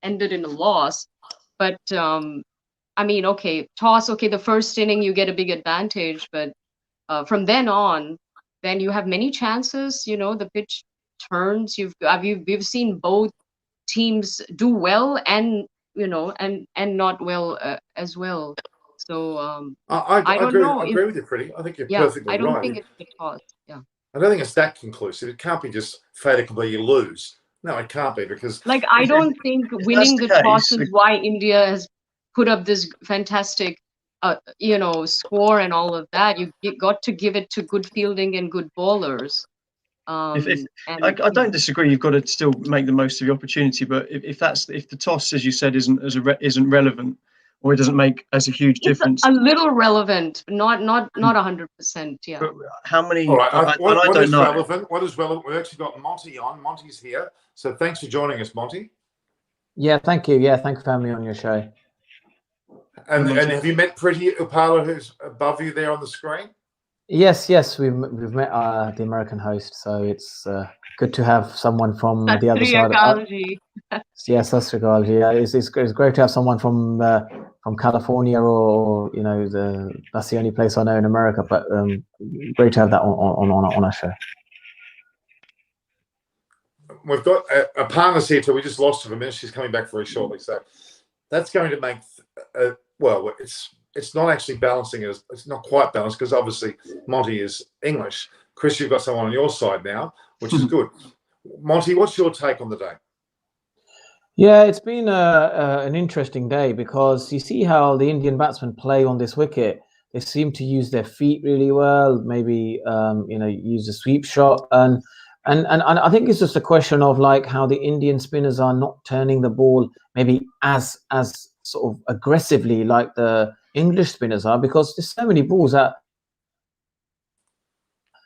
Speaker 2: ended in a loss. But toss. Okay, the first inning you get a big advantage, but from then on, then you have many chances. You know, the pitch turns. We've seen both teams do well and not well as well. So I don't know
Speaker 1: I
Speaker 2: if
Speaker 1: agree with you, Pretty. I think you're
Speaker 2: yeah,
Speaker 1: perfectly
Speaker 2: I don't
Speaker 1: right.
Speaker 2: think it's the toss. Yeah.
Speaker 1: I don't think it's that conclusive. It can't be just fait accompli, you lose. No, it can't be, because
Speaker 2: Like, I don't think
Speaker 3: If
Speaker 2: winning
Speaker 3: that's
Speaker 2: the
Speaker 3: the
Speaker 2: toss
Speaker 3: case,
Speaker 2: is why India has put up this fantastic, score and all of that. You got to give it to good fielding and good bowlers.
Speaker 3: if
Speaker 2: And
Speaker 3: I don't disagree, you've got to still make the most of the opportunity. But if the toss, as you said, isn't relevant, or it doesn't make as a huge
Speaker 2: it's
Speaker 3: difference.
Speaker 2: a little relevant, not 100%. Yeah.
Speaker 3: But how many?
Speaker 1: All right.
Speaker 3: I
Speaker 1: What
Speaker 3: don't
Speaker 1: is
Speaker 3: know.
Speaker 1: relevant? What is relevant? We've actually got Monty on. Monty's here. So thanks for joining us, Monty.
Speaker 4: Yeah, thank you. Yeah, thanks for having me on your show.
Speaker 1: And
Speaker 3: Monty.
Speaker 1: have you met Pretty Upala, who's above you there on the screen?
Speaker 4: Yes, we've met the American host, so it's good to have someone from the other side. Yes, that's regard. Yeah, it's great to have someone from California, or that's the only place I know in America. But great to have that on our show.
Speaker 1: We've got a partner here too. We just lost her for a minute. She's coming back very shortly. So that's going to make it's not actually balancing it. It's not quite balanced, because obviously Monty is English. Chris, you've got someone on your side now, which is good. Monty, what's your take on the day?
Speaker 4: Yeah, it's been an interesting day, because you see how the Indian batsmen play on this wicket. They seem to use their feet really well. Maybe use the sweep shot, and I think it's just a question of like how the Indian spinners are not turning the ball maybe as sort of aggressively like the English spinners are, because there's so many balls that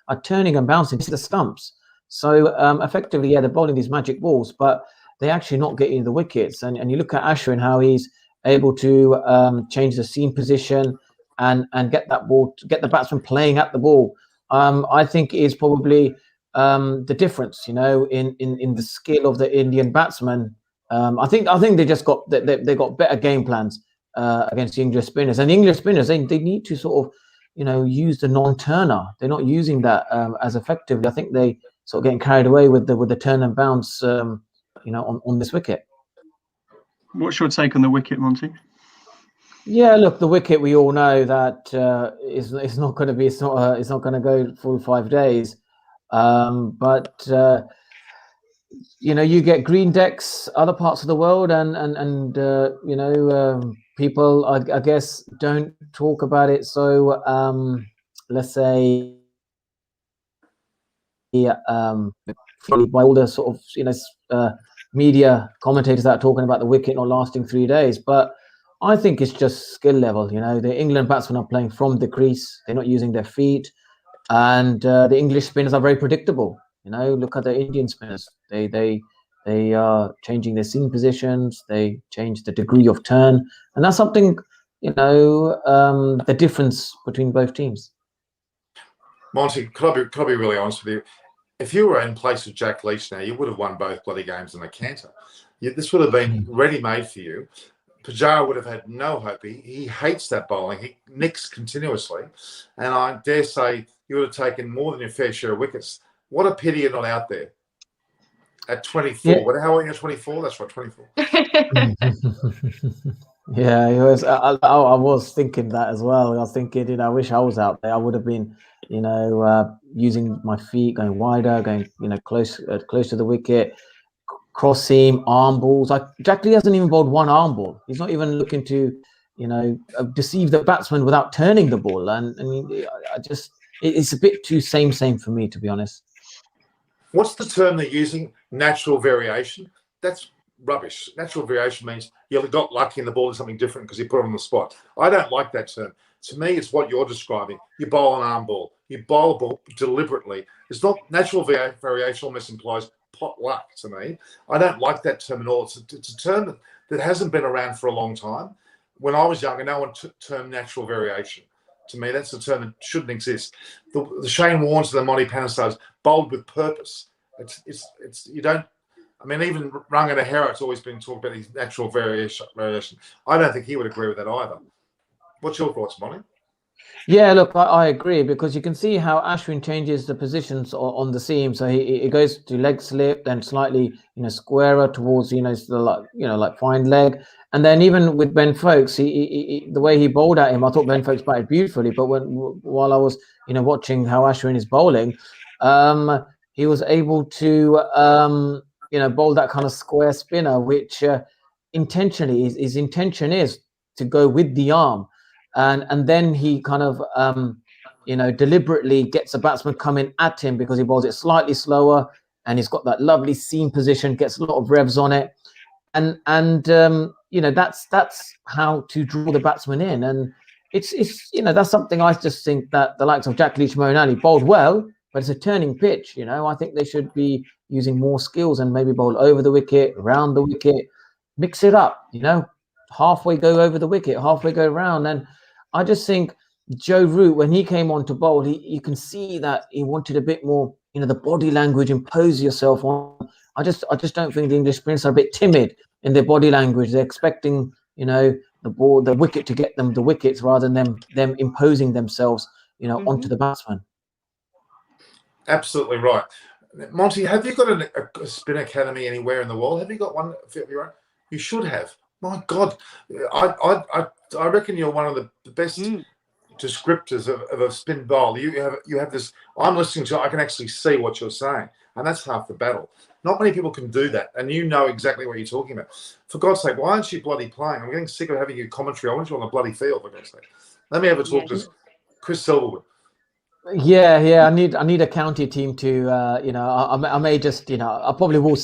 Speaker 4: are turning and bouncing to the stumps. So effectively, yeah, they're bowling these magic balls, but they're actually not getting the wickets. And you look at Ashwin, how he's able to change the seam position and get that ball, get the batsman playing at the ball. I think is probably the difference, in the skill of the Indian batsmen. I think they just got they got better game plans against the English spinners. And the English spinners, they need to sort of use the non-turner. They're not using that as effectively. I think they sort of getting carried away with the turn and bounce on this wicket.
Speaker 3: What's your take on the wicket, Monty?
Speaker 4: Yeah, look, the wicket, we all know that it's not going to be it's not going to go full 5 days, but you get green decks other parts of the world, and people I guess don't talk about it. So let's say by all the sort of media commentators that are talking about the wicket not lasting 3 days, but I think it's just skill level. The England batsmen are playing from the crease. They're not using their feet, and the English spinners are very predictable. Look at the Indian spinners. They are changing their seam positions. They change the degree of turn, and that's something. The difference between both teams.
Speaker 1: Monty, could I be really honest with you? If you were in place of Jack Leach now, you would have won both bloody games in a canter. This would have been ready-made for you. Pujara would have had no hope. He hates that bowling. He nicks continuously. And I dare say you would have taken more than your fair share of wickets. What a pity you're not out there at 24. Yeah. How old are you at 24? That's right, 24.
Speaker 4: Yeah, he was. I was thinking that as well. I was thinking, I wish I was out there. I would have been, using my feet, going wider, going, close to the wicket, cross seam, arm balls. Jack Lee hasn't even bowled one arm ball. He's not even looking to, deceive the batsman without turning the ball. And it's a bit too same for me, to be honest.
Speaker 1: What's the term they're using? Natural variation. That's rubbish. Natural variation means you got lucky and the ball is something different because you put it on the spot. I don't like that term. To me, it's what you're describing. You bowl an arm ball. You bowl a ball deliberately. It's not natural variation. Almost implies pot luck to me. I don't like that term at all. It's a term that hasn't been around for a long time. When I was younger, no one termed natural variation. To me, that's a term that shouldn't exist. The Shane Warnes and the Monty Panesars bowled with purpose. It's you don't. I mean, even Ranganahara, it's always been talked about these natural variation. I don't think he would agree with that either. What's your thoughts, Monty?
Speaker 4: Yeah, look, I agree, because you can see how Ashwin changes the positions on the seam. So he goes to leg slip, then slightly, squarer towards, like fine leg. And then even with Ben Folkes, the way he bowled at him, I thought Ben Folkes batted beautifully. But while I was, watching how Ashwin is bowling, he was able to, bowl that kind of square spinner, which intentionally, his intention is to go with the arm. And then he kind of deliberately gets a batsman coming at him because he bowls it slightly slower, and he's got that lovely seam position, gets a lot of revs on it, and that's how to draw the batsman in. And it's that's something I just think that the likes of Jack Leach, Moeen Ali bowled well, but it's a turning pitch. I think they should be using more skills and maybe bowl over the wicket, around the wicket, mix it up. Halfway go over the wicket, halfway go around. And I just think Joe Root, when he came on to bowl, you can see that he wanted a bit more, the body language, impose yourself on. I just don't think the English spinners are a bit timid in their body language. They're expecting, the ball, the wicket to get them the wickets rather than them imposing themselves, onto the batsman.
Speaker 1: Absolutely right. Monty, have you got a spin academy anywhere in the world? Have you got one of your own? You should have. My God, I reckon you're one of the best descriptors of a spin bowl. You have this. I'm listening to. I can actually see what you're saying, and that's half the battle. Not many people can do that, and you know exactly what you're talking about. For God's sake, why aren't you bloody playing? I'm getting sick of having you commentary. I want you on the bloody field, for God's sake. Let me have a talk to Chris Silverwood.
Speaker 4: Yeah. I need a county team to, I may just, I probably will,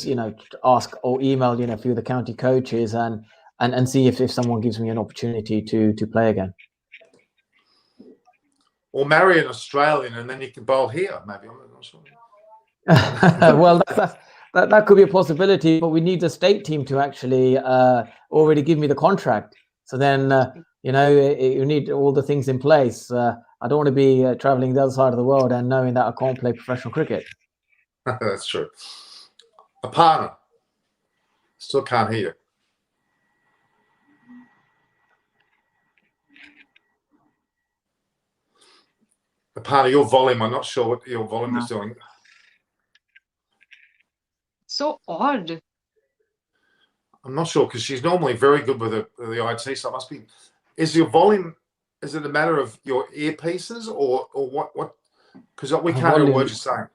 Speaker 4: ask or email, a few of the county coaches and see if someone gives me an opportunity to play again.
Speaker 1: Or marry an Australian and then you can bowl here, maybe. I'm not sure.
Speaker 4: Well, that could be a possibility, but we need the state team to actually already give me the contract. So then, you need all the things in place. I don't want to be traveling the other side of the world and knowing that I can't play professional cricket.
Speaker 1: That's true. A partner. Still can't hear you. A partner, your volume, I'm not sure what your volume is doing.
Speaker 2: So odd.
Speaker 1: I'm not sure because she's normally very good with the IT, so it must be. Is your volume? Is it a matter of your earpieces or what? Because we can't hear what you're saying.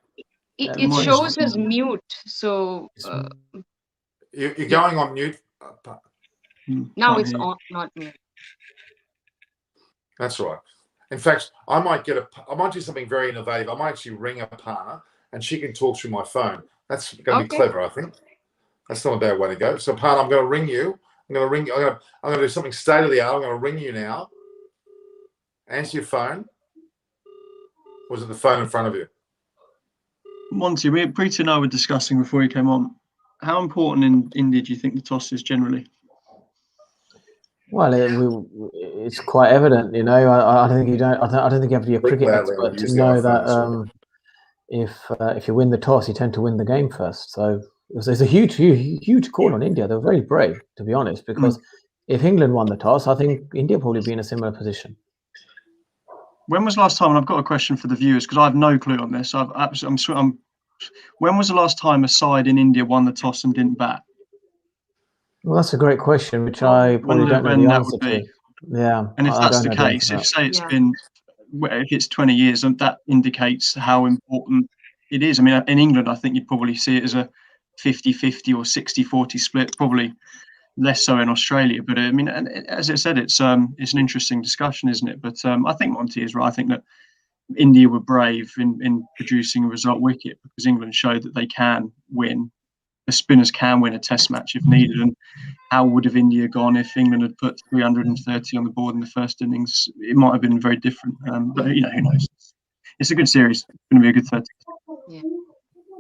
Speaker 2: It shows as mute, so
Speaker 1: you're going on mute.
Speaker 2: Now it's on, not mute.
Speaker 1: That's right. In fact, I might do something very innovative. I might actually ring a partner and she can talk through my phone. That's going to be clever, I think. That's not a bad way to go. So, partner, I'm going to ring you. I'm going to do something state of the art. I'm going to ring you now. Answer your phone. Or was it the phone in front of you?
Speaker 3: Monty, Preeti and I were discussing before you came on. How important in India do you think the toss is generally?
Speaker 4: Well, it's quite evident, I don't think I don't think you have to be a cricket expert to know that if you win the toss, you tend to win the game first. So there's a huge call on India. They were very brave, to be honest, because if England won the toss, I think India probably be in a similar position.
Speaker 3: When was the last time? And I've got a question for the viewers because I have no clue on this. When was the last time a side in India won the toss and didn't bat?
Speaker 4: Well, that's a great question, which I probably don't know the answer to. Yeah,
Speaker 3: and if that's the case, if it's 20 years, and that indicates how important it is. I mean, in England, I think you'd probably see it as a 50-50 or 60-40 split, probably less so in Australia. But I mean, as I said, it's an interesting discussion, isn't it? But I think Monty is right. I think that India were brave in producing a result wicket because England showed that they can win. The spinners can win a test match if needed. And how would have India gone if England had put 330 on the board in the first innings? It might have been very different. But, who knows? It's a good series. It's going to be a good 30.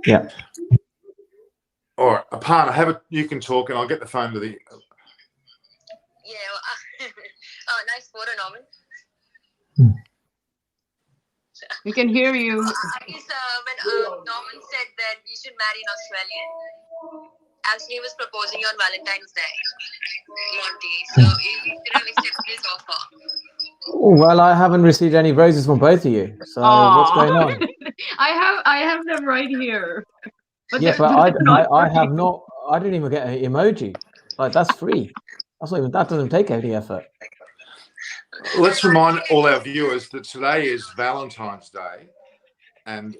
Speaker 4: Yeah.
Speaker 1: All right. Aparna, you can talk and I'll get the phone to the...
Speaker 5: Yeah. Nice photo, Norman.
Speaker 2: We can hear you.
Speaker 5: I guess when Norman said that you should marry an Australian, actually he was proposing on Valentine's Day, Monty. So he didn't accept this offer.
Speaker 4: Oh, well, I haven't received any roses from both of you. So what's going
Speaker 2: Aw.
Speaker 4: on?
Speaker 2: I have them right here. But
Speaker 4: Yeah,
Speaker 2: they're
Speaker 4: but
Speaker 2: not
Speaker 4: I
Speaker 2: for
Speaker 4: have
Speaker 2: you.
Speaker 4: not. I didn't even get an emoji. Like that's free. That's not even. That doesn't take any effort.
Speaker 1: Let's remind all our viewers that today is Valentine's Day, and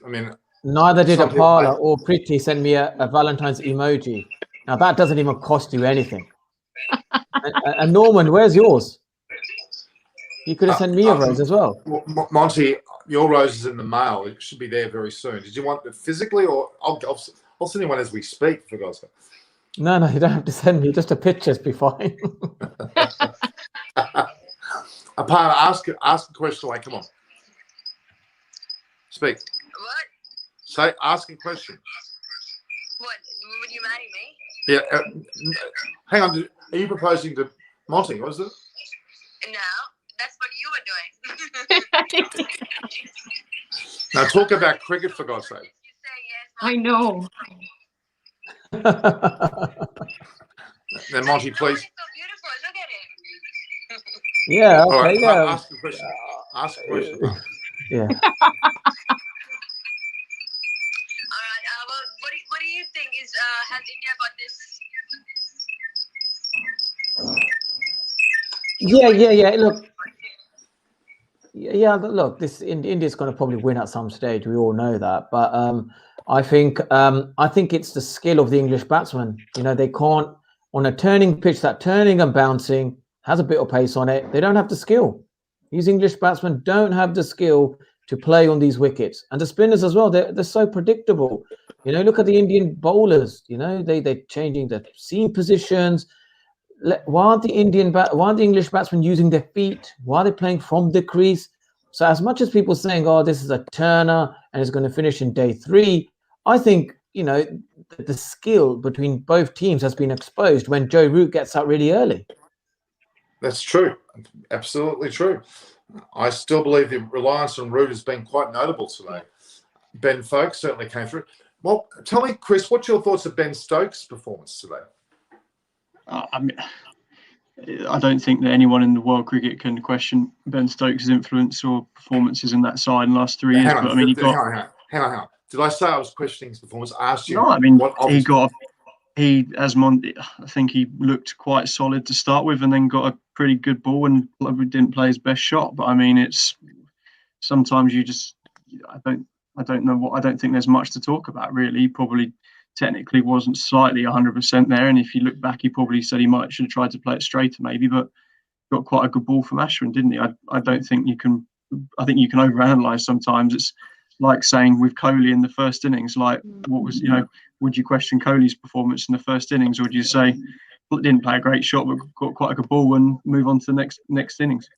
Speaker 1: I mean,
Speaker 4: Neither did
Speaker 1: some people
Speaker 4: Apala or Pretty send me a Valentine's emoji. Now that doesn't even cost you anything. And Norman, where's yours? You could have sent me a rose as well.
Speaker 1: Monty, your rose is in the mail. It should be there very soon. Did you want it physically, or I'll send you one as we speak, for God's sake.
Speaker 4: No, you don't have to send me. Just a picture's be fine.
Speaker 1: Apart, ask a question away. Come on, speak.
Speaker 5: What?
Speaker 1: Say, ask a question.
Speaker 5: What? Would you marry me?
Speaker 1: Yeah. Hang on. Are you proposing to Monty? Was it?
Speaker 5: No, that's what you were doing.
Speaker 1: Now talk about cricket, for God's sake.
Speaker 5: You say yes.
Speaker 2: I know.
Speaker 1: Now, Monty, please.
Speaker 5: He's so beautiful. Look at him.
Speaker 4: Yeah.
Speaker 1: All right,
Speaker 4: Okay. Yeah.
Speaker 1: ask a question. Ask a question.
Speaker 4: Yeah.
Speaker 5: All right. Well, what do you think is has India got this?
Speaker 4: Yeah. Look. Yeah. Look. India's going to probably win at some stage. We all know that. But I think it's the skill of the English batsmen. You know, they can't on a turning pitch. That turning and bouncing has a bit of pace on it. They don't have the skill. These English batsmen don't have the skill to play on these wickets, and the spinners as well. They're so predictable. You know, look at the Indian bowlers. You know, they're changing the seam positions. Why aren't the English batsmen using their feet? Why are they playing from the crease? So as much as people saying, "Oh, this is a turner and it's going to finish in day 3," I think the skill between both teams has been exposed when Joe Root gets out really early.
Speaker 1: That's true. Absolutely true. I still believe the reliance on Root has been quite notable today. Ben Folkes certainly came through. Well, tell me, Chris, what's your thoughts of Ben Stokes' performance today?
Speaker 3: I mean, I don't think that anyone in the world cricket can question Ben Stokes' influence or performances in that side in the last 3 years.
Speaker 1: Hang on,
Speaker 3: but I mean,
Speaker 1: hang on. Did I say I was questioning his performance? I asked you.
Speaker 3: No, I mean,
Speaker 1: what
Speaker 3: I think he looked quite solid to start with, and then got a pretty good ball and didn't play his best shot. But I mean, it's sometimes I don't know what. I don't think there's much to talk about really. He probably technically wasn't slightly 100% there, and if you look back, he probably said he should have tried to play it straighter maybe, but got quite a good ball from Ashwin, didn't he? I don't think you can. I think you can overanalyze sometimes. It's like saying with Kohli in the first innings, like what was, would you question Kohli's performance in the first innings, or would you say didn't play a great shot but got quite a good ball and move on to the next innings?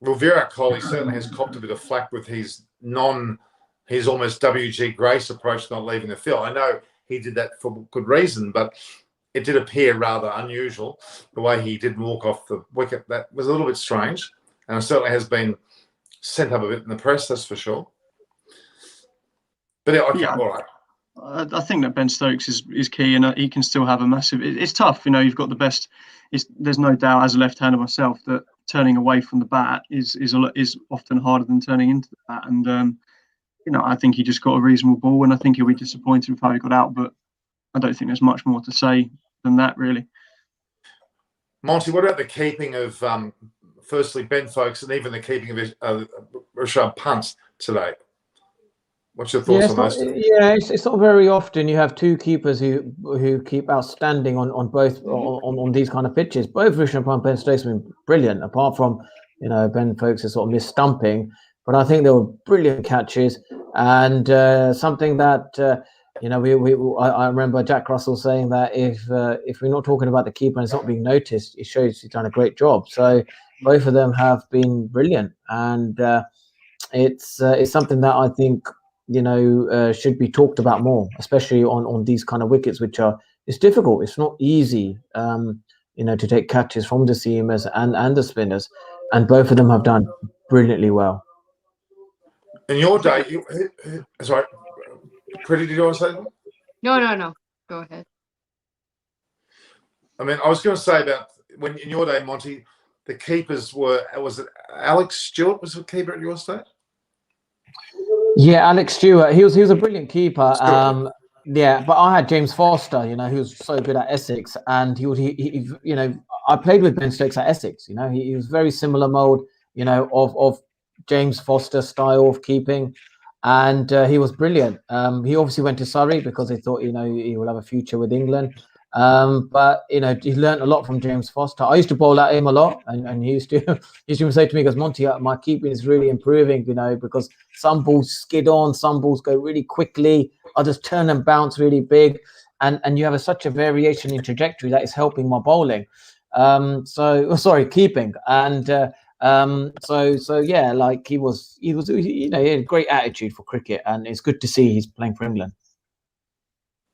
Speaker 1: Well, Virat Kohli certainly has copped a bit of flack with his almost WG Grace approach, not leaving the field. I know he did that for good reason, but it did appear rather unusual the way he didn't walk off the wicket. That was a little bit strange, and it certainly has been sent up a bit in the press, that's for sure. But yeah, all right.
Speaker 3: I think that Ben Stokes is key, and he can still have a massive. It's tough, you've got the best. There's no doubt, as a left-hander myself, that turning away from the bat is often harder than turning into the bat. And I think he just got a reasonable ball, and I think he'll be disappointed with how he got out. But I don't think there's much more to say than that, really.
Speaker 1: Monty, what about the keeping of firstly Ben Folkes and even the keeping of Rishabh Pant today? What's your thoughts on those two?
Speaker 4: Yeah, it's not very often you have two keepers who keep outstanding on both on these kind of pitches. Both Rishabh Pant and Ben Stokes have been brilliant, apart from Ben Folkes is sort of missed-stumping. But I think they were brilliant catches, and something that I remember Jack Russell saying that if we're not talking about the keeper and it's not being noticed, it shows he's done a great job. So both of them have been brilliant, and it's something that I think should be talked about more, especially on these kind of wickets, it's difficult. It's not easy, to take catches from the seamers and the spinners, and both of them have done brilliantly well.
Speaker 1: In your day, sorry, Pretty, did you want to say that?
Speaker 2: No. Go ahead.
Speaker 1: I mean, I was going to say about when in your day, Monty, the keepers was it Alex Stewart was the keeper at your state?
Speaker 4: Yeah, Alex Stewart. He was a brilliant keeper.
Speaker 1: Stewart.
Speaker 4: Yeah, but I had James Foster. You know, he was so good at Essex, and he you know, I played with Ben Stokes at Essex. You know, he was very similar mold. You know, of James Foster style of keeping, and he was brilliant. He obviously went to Surrey because they thought, you know, he will have a future with England. But you know, he learned a lot from James Foster. I used to bowl at him a lot, and he used to he used to say to me, "Because Monty, my keeping is really improving, you know, because some balls skid on, some balls go really quickly, others turn and bounce really big, and you have such a variation in trajectory that is helping my bowling." Keeping, and so yeah, like he was, you know, he had a great attitude for cricket, and it's good to see he's playing for England.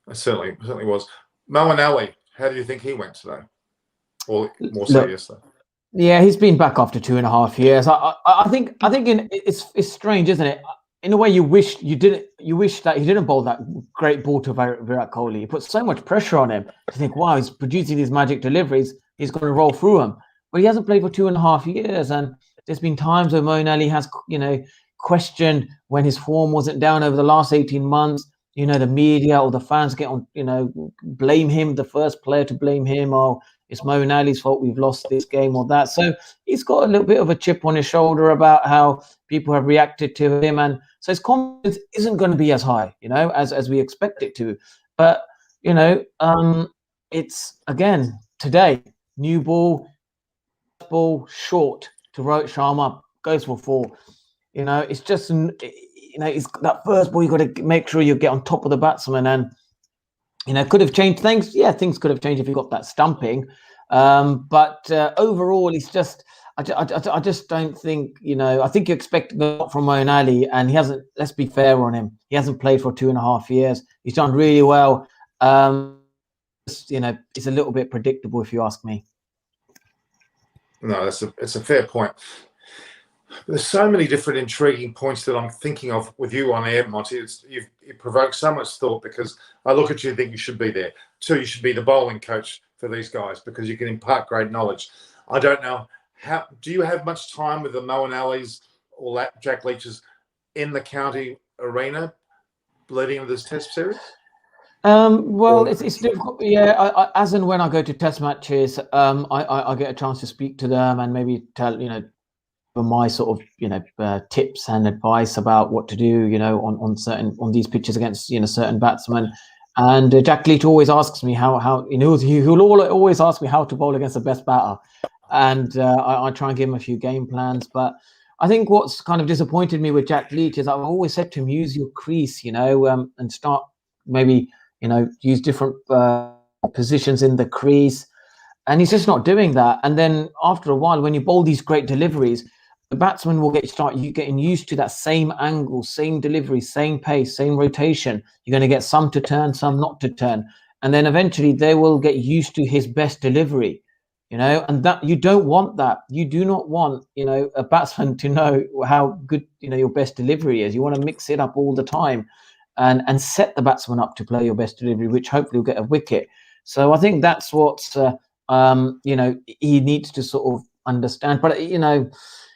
Speaker 1: It certainly was. Moeen Ali, how do you think he went today? Or more so yesterday?
Speaker 4: Yeah, he's been back after 2.5 years. I think it's strange, isn't it? In a way, you wish that he didn't bowl that great ball to Virat Kohli. It put so much pressure on him to think, wow, he's producing these magic deliveries. He's going to roll through them. But he hasn't played for 2.5 years. And there's been times where Moeen Ali has, you know, questioned when his form wasn't down over the last 18 months. You know, the media or the fans get on, you know, blame him, the first player to blame him. Oh, it's Moeen Ali's fault we've lost this game or that. So he's got a little bit of a chip on his shoulder about how people have reacted to him. And so his confidence isn't going to be as high, you know, as we expect it to. But, you know, it's, again, today, new ball short to Rohit Sharma, goes for 4. You know, it's just, you know, it's that first ball, you've got to make sure you get on top of the batsman. And, you know, could have changed things. Yeah, things could have changed if you got that stumping. But overall, it's just, I just don't think, you know, I think you expect a lot from Moeen Ali, and he hasn't, let's be fair on him. He hasn't played for 2.5 years. He's done really well. You know, it's a little bit predictable if you ask me.
Speaker 1: No, it's a fair point. There's so many different intriguing points that I'm thinking of with you on air, Monty. You've provoked so much thought, because I look at you and think you should be there. 2, you should be the bowling coach for these guys because you can impart great knowledge. I don't know, do you have much time with the Moeen Alis or Jack Leaches in the county arena leading into this test series?
Speaker 4: Well, it's difficult. Yeah, as and when I go to test matches, I get a chance to speak to them and maybe tell, you know, my sort of, you know, tips and advice about what to do, you know, on these pitches against, you know, certain batsmen. And Jack Leach always asks me how you know, he'll always ask me how to bowl against the best batter, and I try and give him a few game plans. But I think what's kind of disappointed me with Jack Leach is I've always said to him, use your crease, you know, and start maybe, you know, use different positions in the crease, and he's just not doing that. And then after a while, when you bowl these great deliveries, the batsman will you getting used to that same angle, same delivery, same pace, same rotation. You're going to get some to turn, some not to turn. And then eventually they will get used to his best delivery, you know, and that you don't want that. You do not want, you know, a batsman to know how good, you know, your best delivery is. You want to mix it up all the time and set the batsman up to play your best delivery, which hopefully will get a wicket. So I think that's what, you know, he needs to sort of understand. But, you know,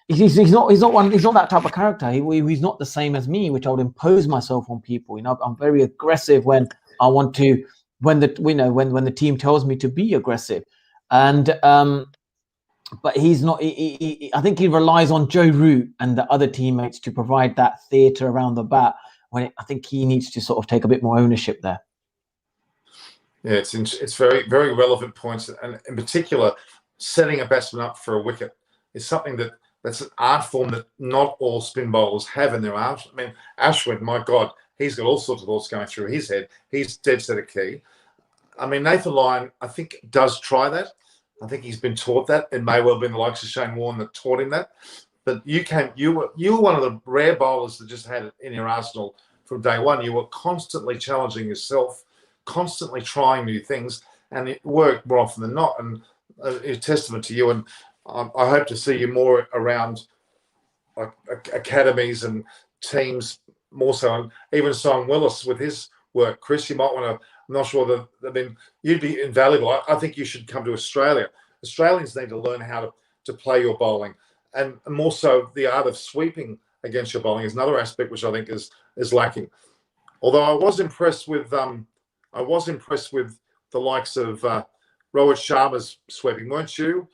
Speaker 4: he's not that type of character. He's not the same as me, which I would impose myself on people. You know, I'm very aggressive when I want to, when the team tells me to be aggressive, and but he's not. I think he relies on Joe Root and the other teammates to provide that theatre around the bat. I think he needs to sort of take a bit more ownership there.
Speaker 1: Yeah, it's very, very relevant points, and in particular, setting a batsman up for a wicket is something that's an art form that not all spin bowlers have in their arms. I mean, Ashwin, my God, he's got all sorts of thoughts going through his head. He's dead set a key. I mean, Nathan Lyon, I think, does try that. I think he's been taught that. It may well have been the likes of Shane Warne that taught him that. But you were one of the rare bowlers that just had it in your arsenal from day one. You were constantly challenging yourself, constantly trying new things, and it worked more often than not. And a testament to you. And I hope to see you more around academies and teams more so. And even Simon Willis with his work. Chris, you might want to, I'm not sure that, I mean, you'd be invaluable. I think you should come to Australia. Australians need to learn how to play your bowling, and more so the art of sweeping against your bowling is another aspect which I think is lacking. Although I was impressed with the likes of Rohit Sharma's sweeping, weren't you,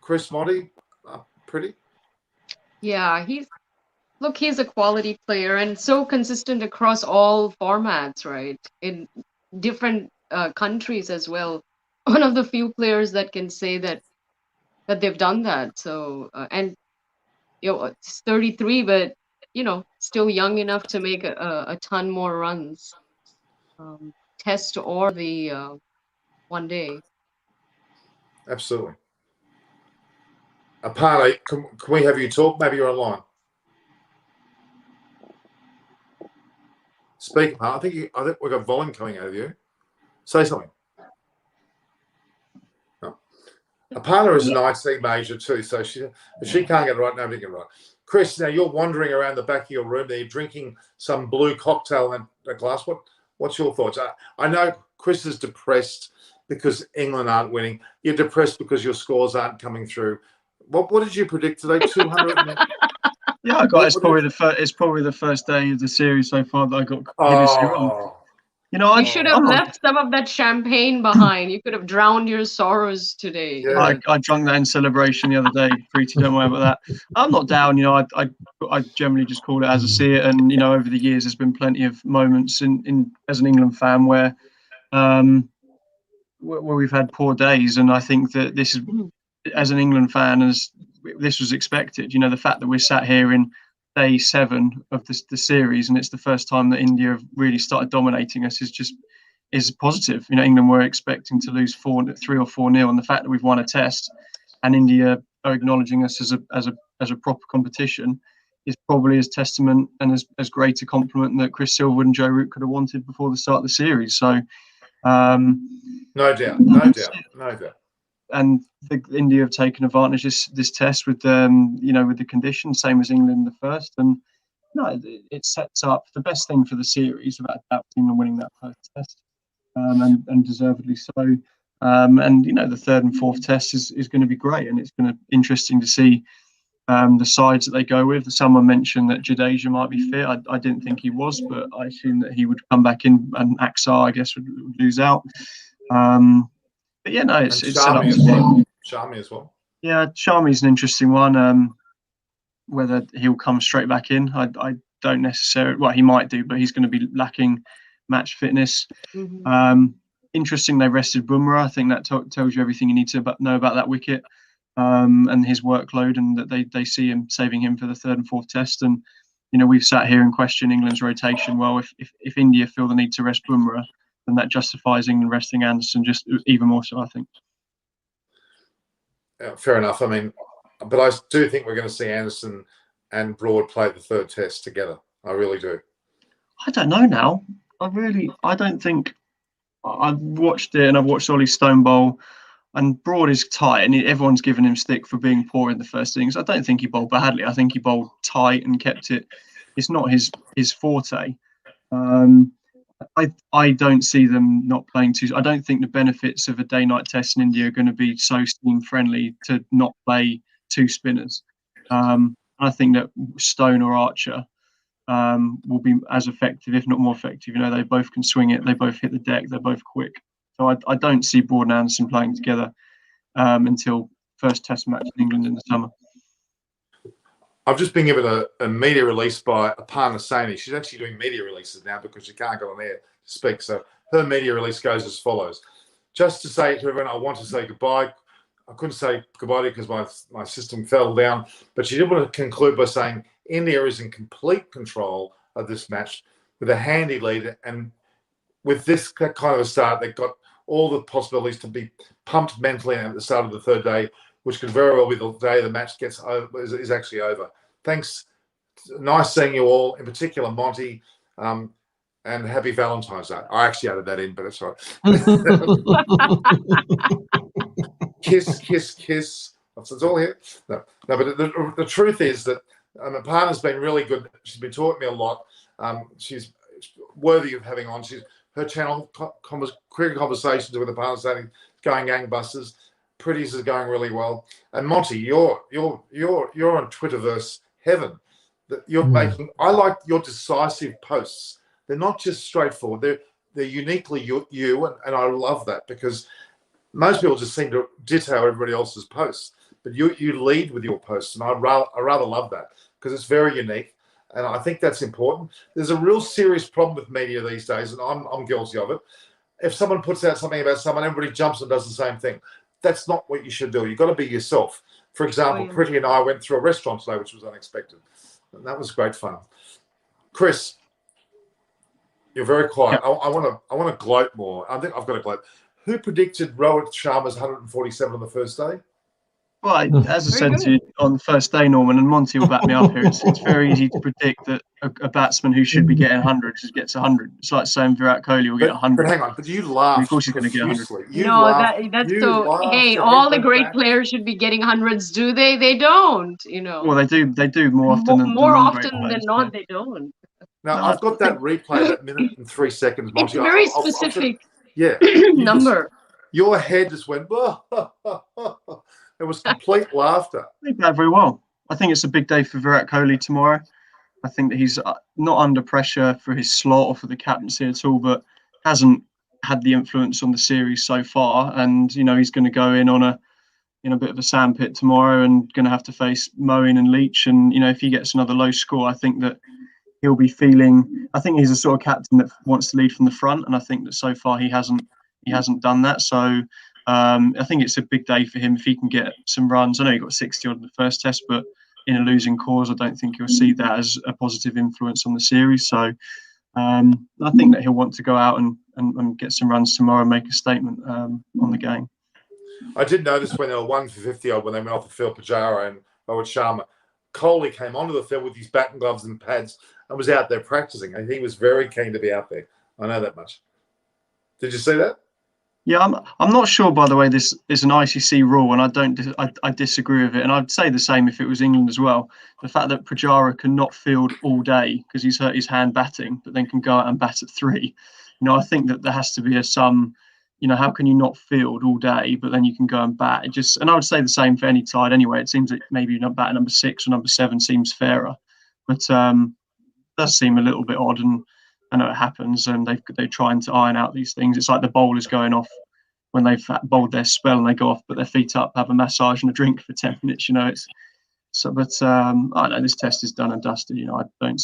Speaker 1: Chris, Monty? Pretty.
Speaker 2: Yeah, he's a quality player and so consistent across all formats, right? In different countries as well. One of the few players that can say that they've done that. So and it's 33, but still young enough to make a ton more runs, test or the one day.
Speaker 1: Absolutely. Aparna, can we have you talk? Maybe you're online. Speak, Aparna. I think we've got volume coming out of you. Say something. No. Aparna is an IT major too, so if she can't get it right, nobody can get it right. Chris, now you're wandering around the back of your room there, drinking some blue cocktail in a glass. What's your thoughts? I know Chris is depressed because England aren't winning. You're depressed because your scores aren't coming through. What did you predict today? 200.
Speaker 3: Yeah, it's probably the first day of the series so far that I got hideously wrong.
Speaker 2: You should have left some of that champagne behind. You could have drowned your sorrows today.
Speaker 3: Yeah. I drank that in celebration the other day. Pretty, don't worry about that. I'm not down. I generally just call it as I see it. And over the years, there's been plenty of moments in as an England fan where we've had poor days, and I think that this is, as an England fan, as this was expected. The fact that we're sat here in day 7 of the series, and it's the first time that India have really started dominating us, is positive. England were expecting to lose 3 or 4-0, and the fact that we've won a test and India are acknowledging us as a proper competition is probably as testament and as great a compliment that Chris Silver and Joe Root could have wanted before the start of the series. So
Speaker 1: no doubt.
Speaker 3: And India have taken advantage of this test with with the conditions, same as England in the first, and it sets up the best thing for the series, without doubt, England winning that first test, and deservedly so. And the third and fourth test is going to be great, and it's going to be interesting to see the sides that they go with. Someone mentioned that Jadeja might be fit. I didn't think he was, but I assume that he would come back in, and Axar, I guess, would lose out. But yeah, no, it's set up
Speaker 1: as well. Sharmi as well.
Speaker 3: Yeah, Sharmi's an interesting one. Whether he'll come straight back in, I don't necessarily. Well, he might do, but he's going to be lacking match fitness. Interesting, they rested Bumrah. I think that tells you everything you need to know about that wicket and his workload, and that they see him saving him for the third and fourth test. And we've sat here and questioned England's rotation. Well, if India feel the need to rest Bumrah, and that justifies England resting Anderson just even more so, I think.
Speaker 1: Yeah, fair enough. I mean, but I do think we're going to see Anderson and Broad play the third test together. I really do.
Speaker 3: I don't know now. I don't think. I've watched it, and I've watched Ollie Stone bowl, and Broad is tight, and everyone's given him stick for being poor in the first innings. I don't think he bowled badly. I think he bowled tight and kept it. It's not his forte. I don't see them not playing two. I don't think the benefits of a day-night test in India are going to be so steam-friendly to not play 2 spinners. I think that Stone or Archer will be as effective, if not more effective. They both can swing it. They both hit the deck. They're both quick. So I don't see Broad and Anderson playing together until first test match in England in the summer.
Speaker 1: I've just been given a media release by Aparna Saini. She's actually doing media releases now because she can't go on air to speak. So her media release goes as follows. Just to say to everyone, I want to say goodbye. I couldn't say goodbye because my system fell down. But she did want to conclude by saying India is in complete control of this match with a handy lead. And with this kind of a start, they've got all the possibilities to be pumped mentally at the start of the third day, which could very well be the day the match gets over, is actually over. Thanks. Nice seeing you all, in particular Monty, and happy Valentine's Day. I actually added that in, but it's all right. Kiss, kiss, kiss. That's all here. No, but the truth is that my partner's been really good. She's been taught me a lot. She's worthy of having on. Her channel, Cricket Conversations with the partner, going gangbusters. Pretty's is going really well. And Monty, you're on Twitterverse heaven. That you're making. I like your decisive posts. They're not just straightforward. They're uniquely you, and I love that, because most people just seem to ditto everybody else's posts, but you lead with your posts, and I rather love that, because it's very unique, and I think that's important. There's a real serious problem with media these days, and I'm guilty of it. If someone puts out something about someone, everybody jumps and does the same thing. That's not what you should do. You've got to be yourself. For example, Pretty and I went through a restaurant today, which was unexpected, and that was great fun. Chris, you're very quiet. I want to gloat more. I think I've got to gloat. Who predicted Rohit Sharma's 147 on the first day?
Speaker 3: Well, as I said to you on the first day, Norman, and Monty will back me up here, it's very easy to predict that a batsman who should be getting 100 just gets 100. It's like saying Virat Kohli will get 100.
Speaker 1: But hang on, but you laughed.
Speaker 3: Of course he's going to get 100.
Speaker 2: That's so. Hey, all the great players should be getting hundreds, do they? They don't, you know.
Speaker 3: Well, they do more often than
Speaker 2: not. They don't.
Speaker 1: Now, I've got that replay, that minute and 3 seconds, Monty.
Speaker 2: It's very specific.
Speaker 1: Number. Your head just went. It was complete laughter.
Speaker 3: I think that very well. I think it's a big day for Virat Kohli tomorrow. I think that he's not under pressure for his slot or for the captaincy at all, but hasn't had the influence on the series so far. And you know he's going to go in on a bit of a sandpit tomorrow, and going to have to face Moeen and Leach. And you know if he gets another low score, I think that he'll be feeling. I think he's a sort of captain that wants to lead from the front, and I think that so far he hasn't done that. So. I think it's a big day for him if he can get some runs. I know he got 60 on the first test, but in a losing cause, I don't think you'll see that as a positive influence on the series. So I think that he'll want to go out and get some runs tomorrow and make a statement on the game.
Speaker 1: I did notice when they were 1 for 50 odd when they went off the field, Pujara and Rohit Sharma, Kohli came onto the field with his batting gloves and pads and was out there practicing. And he was very keen to be out there. I know that much. Did you see that?
Speaker 3: Yeah, I'm not sure. By the way, this is an ICC rule, and I disagree with it. And I'd say the same if it was England as well. The fact that Pujara cannot field all day because he's hurt his hand batting, but then can go out and bat at 3. You know, I think that there has to be how can you not field all day, but then you can go and bat? And I would say the same for any side anyway. It seems that maybe bat number 6 or number 7 seems fairer, but does seem a little bit odd. And I know it happens, and they're trying to iron out these things. It's like the bowlers going off when they've bowled their spell and they go off, put their feet up, have a massage and a drink for 10 minutes. You know, it's so. But I know this test is done and dusted. You know, I don't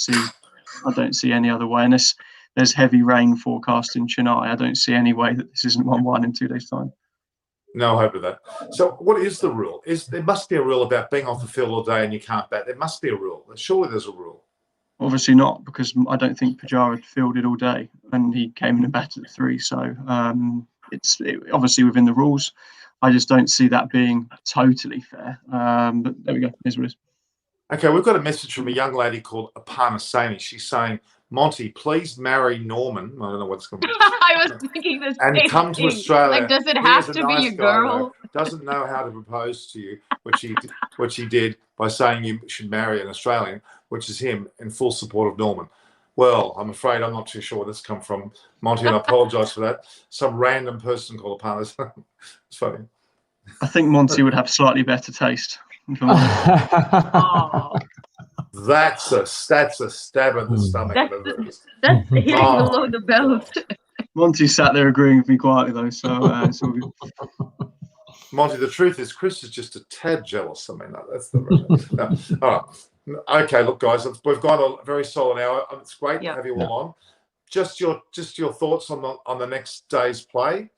Speaker 3: see any other way. And there's heavy rain forecast in Chennai. I don't see any way that this isn't 1-1 in 2 days' time.
Speaker 1: No hope of that. So, what is the rule? There must be a rule about being off the field all day and you can't bat. There must be a rule. Surely there's a rule.
Speaker 3: Obviously not, because I don't think Pujara fielded all day and he came in and batted at 3. So it's obviously within the rules. I just don't see that being totally fair. But there we go. Here's what it is.
Speaker 1: Okay, we've got a message from a young lady called Aparna Saini. She's saying, Monty, please marry Norman. I don't know what's going to be.
Speaker 2: I was thinking this.
Speaker 1: And come to Australia.
Speaker 2: Like, does it have to be a girl?
Speaker 1: Doesn't know how to propose to you, which he did by saying you should marry an Australian, which is him, in full support of Norman. Well, I'm afraid I'm not too sure where this come from, Monty, and I apologise for that. Some random person called Aparna. It's funny.
Speaker 3: I think Monty would have slightly better taste.
Speaker 2: Oh.
Speaker 1: That's a stab in the stomach.
Speaker 2: That's hitting below the belt.
Speaker 3: Monty sat there agreeing with me quietly though, so it's all good.
Speaker 1: Monty, the truth is, Chris is just a tad jealous. I mean, that's the. All right. Okay, look, guys, we've gone a very solid hour. It's great to have you all on. Just your thoughts on the next day's play.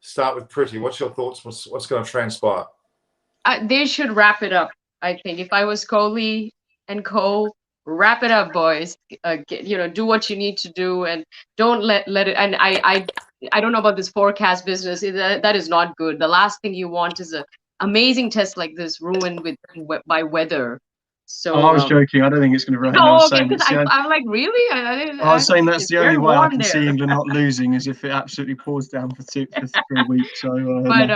Speaker 1: Start with Pretty. What's your thoughts? What's going to transpire?
Speaker 2: They should wrap it up. I think if I was Kohli and Co, wrap it up, boys. Do what you need to do, and don't let it. And I don't know about this forecast business. That is not good. The last thing you want is an amazing test like this ruined by weather. So
Speaker 3: I was joking. I don't think it's going to rain.
Speaker 2: No, okay, because I'm like, really?
Speaker 3: I was saying that's the only way I can see England not losing is if it absolutely pours down for 3 weeks. So,
Speaker 2: but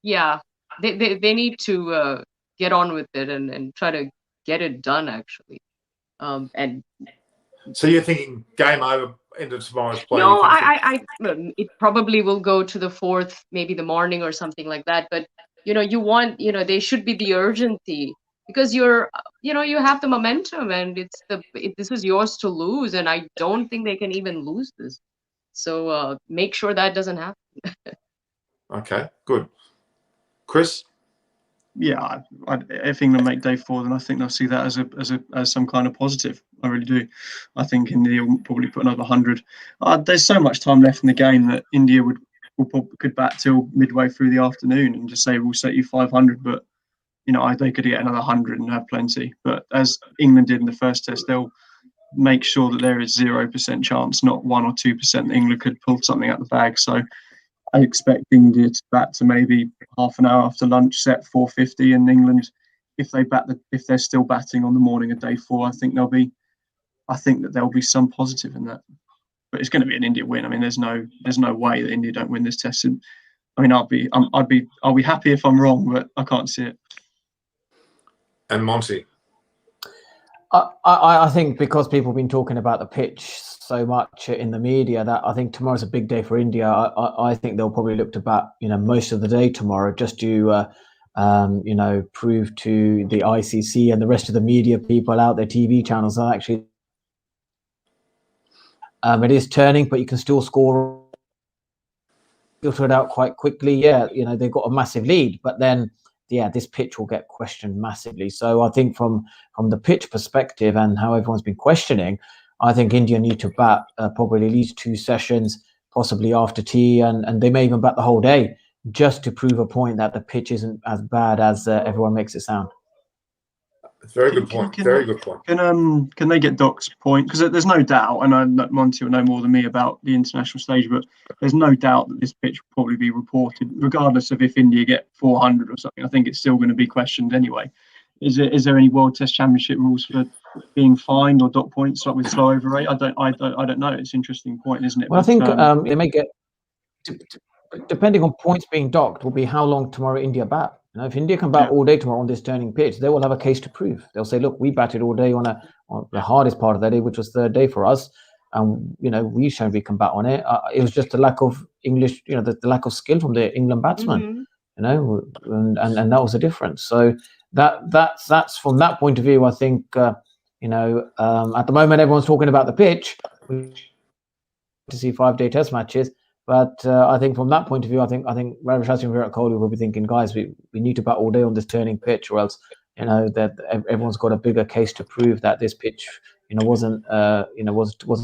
Speaker 2: yeah, they need to get on with it and try to get it done actually. And
Speaker 1: so you're thinking game over into tomorrow's play?
Speaker 2: No, it probably will go to the fourth, maybe the morning or something like that. But you want, they should be the urgency, because you have the momentum, and this is yours to lose, and I don't think they can even lose this. So make sure that doesn't happen.
Speaker 1: Okay, good. Chris?
Speaker 3: Yeah, if England make day 4, then I think they'll see that as some kind of positive. I really do. I think India will probably put another 100. There's so much time left in the game that India could bat till midway through the afternoon and just say we'll set you 500, but they could get another 100 and have plenty. But as England did in the first test, they'll make sure that there is 0% chance, not 1 or 2%, England could pull something out the bag. So I expect India to bat to maybe half an hour after lunch, set 450, and England, if they're still batting on the morning of day 4, I think that there'll be some positive in that. But it's going to be an India win. I mean, there's no way that India don't win this test. And, I mean, I'll be happy if I'm wrong, but I can't see it.
Speaker 1: And Monty?
Speaker 4: I think because people have been talking about the pitch so much in the media, that I think tomorrow's a big day for India. I think they'll probably look to bat, most of the day tomorrow, just to, prove to the ICC and the rest of the media people out there, TV channels, that actually it is turning, but you can still score, filter it out quite quickly. Yeah, they've got a massive lead, but then this pitch will get questioned massively. So I think from the pitch perspective and how everyone's been questioning, I think India need to bat probably at least 2 sessions, possibly after tea, and they may even bat the whole day, just to prove a point that the pitch isn't as bad as everyone makes it sound.
Speaker 1: Very good point. Very good point.
Speaker 3: Can they get Doc's point? Because there's no doubt, and I know Monty will know more than me about the international stage, but there's no doubt that this pitch will probably be reported, regardless of if India get 400 or something. I think it's still going to be questioned anyway. Is there any World Test Championship rules for being fined or dot points like with slow over rate? I don't know. It's an interesting point, isn't it?
Speaker 4: Well, I think it may get, depending on points being docked, will be how long tomorrow India bat. If India can bat all day tomorrow on this turning pitch, they will have a case to prove. They'll say, look, we batted all day on the hardest part of that day, which was third day for us. And, we showed we can bat on it. It was just a lack of English, the lack of skill from the England batsman, and that was the difference. So that's from that point of view, I think, at the moment, everyone's talking about the pitch to see 5-day test matches. But I think from that point of view, I think Ravi Ashwin and Virat Kohli will be thinking, guys, we need to bat all day on this turning pitch, or else that everyone's got a bigger case to prove that this pitch wasn't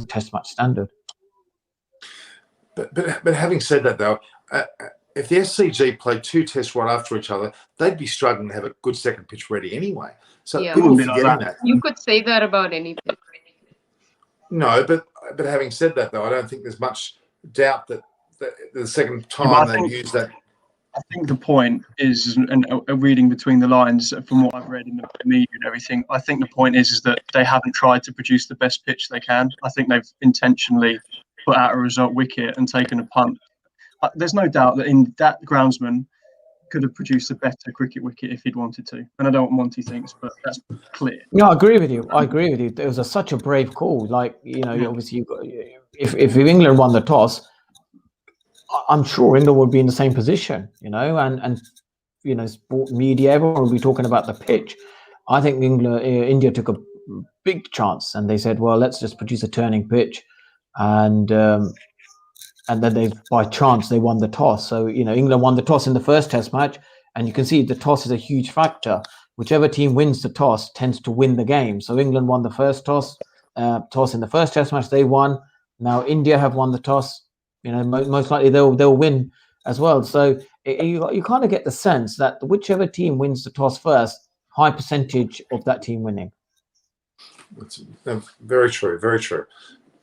Speaker 4: test match standard.
Speaker 1: But having said that, though, if the SCG played 2 tests right after each other, they'd be struggling to have a good second pitch ready anyway. So people are forgetting that.
Speaker 2: You could say that about any pitch.
Speaker 1: No, but having said that, though, I don't think there's much doubt that the second time they use that.
Speaker 3: I think the point is, and reading between the lines from what I've read in the media and everything, I think the point is that they haven't tried to produce the best pitch they can. I think they've intentionally put out a result wicket and taken a punt. There's no doubt that groundsman could have produced a better cricket wicket if he'd wanted to. And I don't know what Monty thinks, but that's clear.
Speaker 4: No, I agree with you. It was such a brave call. Obviously, if England won the toss, I'm sure England would be in the same position, and sport media, everyone will be talking about the pitch. I think India took a big chance, and they said, well, let's just produce a turning pitch, and then by chance they won the toss. So England won the toss in the first Test match, and you can see the toss is a huge factor. Whichever team wins the toss tends to win the game. So England won the first toss in the first Test match. They won. Now India have won the toss. Most likely they'll win as well. So you kind of get the sense that whichever team wins the toss first, high percentage of that team winning.
Speaker 1: That's very true. Very true.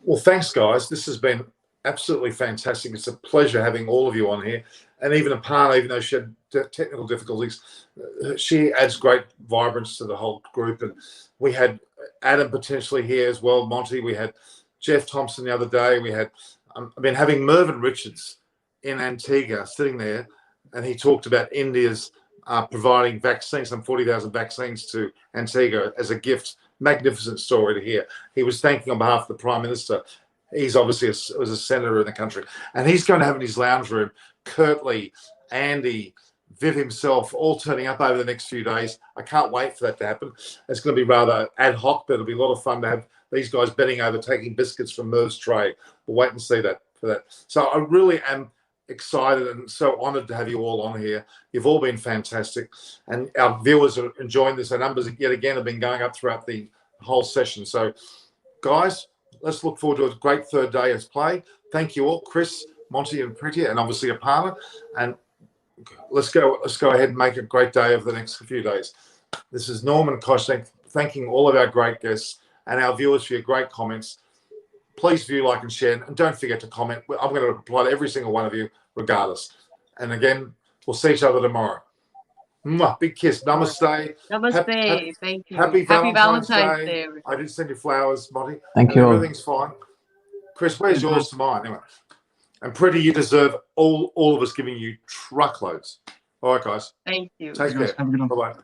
Speaker 1: Well, thanks, guys. This has been absolutely fantastic. It's a pleasure having all of you on here. And even Aparna, even though she had technical difficulties, she adds great vibrance to the whole group. And we had Adam potentially here as well, Monty. We had Jeff Thompson the other day. We had having Mervyn Richards in Antigua sitting there, and he talked about India's providing vaccines, some 40,000 vaccines to Antigua as a gift. Magnificent story to hear. He was thanking on behalf of the Prime Minister. He's obviously was a senator in the country, and he's going to have in his lounge room Kirtley, Andy, Viv himself, all turning up over the next few days. I can't wait for that to happen. It's going to be rather ad hoc, but it'll be a lot of fun to have these guys betting over taking biscuits from Merv's tray. We'll wait and see that for that. So I really am excited and so honoured to have you all on here. You've all been fantastic, and our viewers are enjoying this. Our numbers yet again have been going up throughout the whole session. So, guys, let's look forward to a great third day as play. Thank you all, Chris, Monty, and Pretty, and obviously Aparna. And let's go ahead and make a great day over the next few days. This is Norman Koshnik thanking all of our great guests and our viewers for your great comments. Please view, like, and share, and don't forget to comment. I'm going to reply to every single one of you regardless. And again, we'll see each other tomorrow. Mwah, big kiss. Namaste.
Speaker 2: Namaste. Thank you.
Speaker 1: Happy Valentine's
Speaker 2: Day.
Speaker 1: Day. I did send you flowers, Monty.
Speaker 4: Thank you all.
Speaker 1: Everything's fine. Chris, where's yours to mine? Anyway. And Pretty, you deserve all of us giving you truckloads. All right, guys.
Speaker 2: Thank you.
Speaker 1: Take care.
Speaker 3: Have a good one.
Speaker 1: Bye-bye.